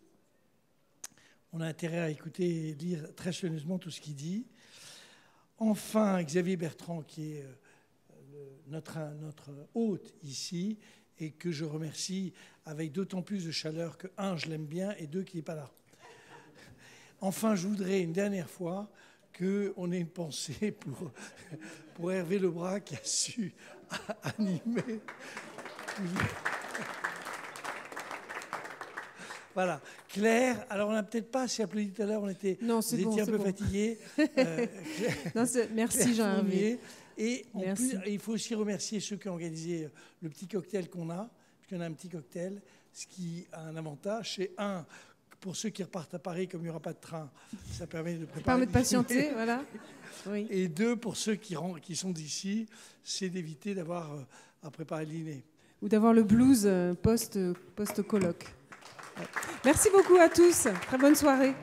on a intérêt à écouter et lire très soigneusement tout ce qu'il dit. Enfin, Xavier Bertrand, qui est notre hôte ici, et que je remercie avec d'autant plus de chaleur que, un, je l'aime bien, et deux, qu'il n'est pas là. Enfin, je voudrais une dernière fois qu'on ait une pensée pour Hervé Lebras, qui a su animer Voilà. Claire, alors on n'a peut-être pas assez applaudi tout à l'heure, on était, Non, c'est bon, un peu fatigués. Merci Jean-Hervé. Et en plus, il faut aussi remercier ceux qui ont organisé le petit cocktail qu'on a, puisqu'on a un petit cocktail, ce qui a un avantage, c'est pour ceux qui repartent à Paris, comme il n'y aura pas de train, ça permet de préparer. Permet de patienter, voilà. Oui. Et 2, pour ceux qui sont d'ici, c'est d'éviter d'avoir à préparer le dîner. Ou d'avoir le blues post-colloque. Ouais. Merci beaucoup à tous. Très bonne soirée.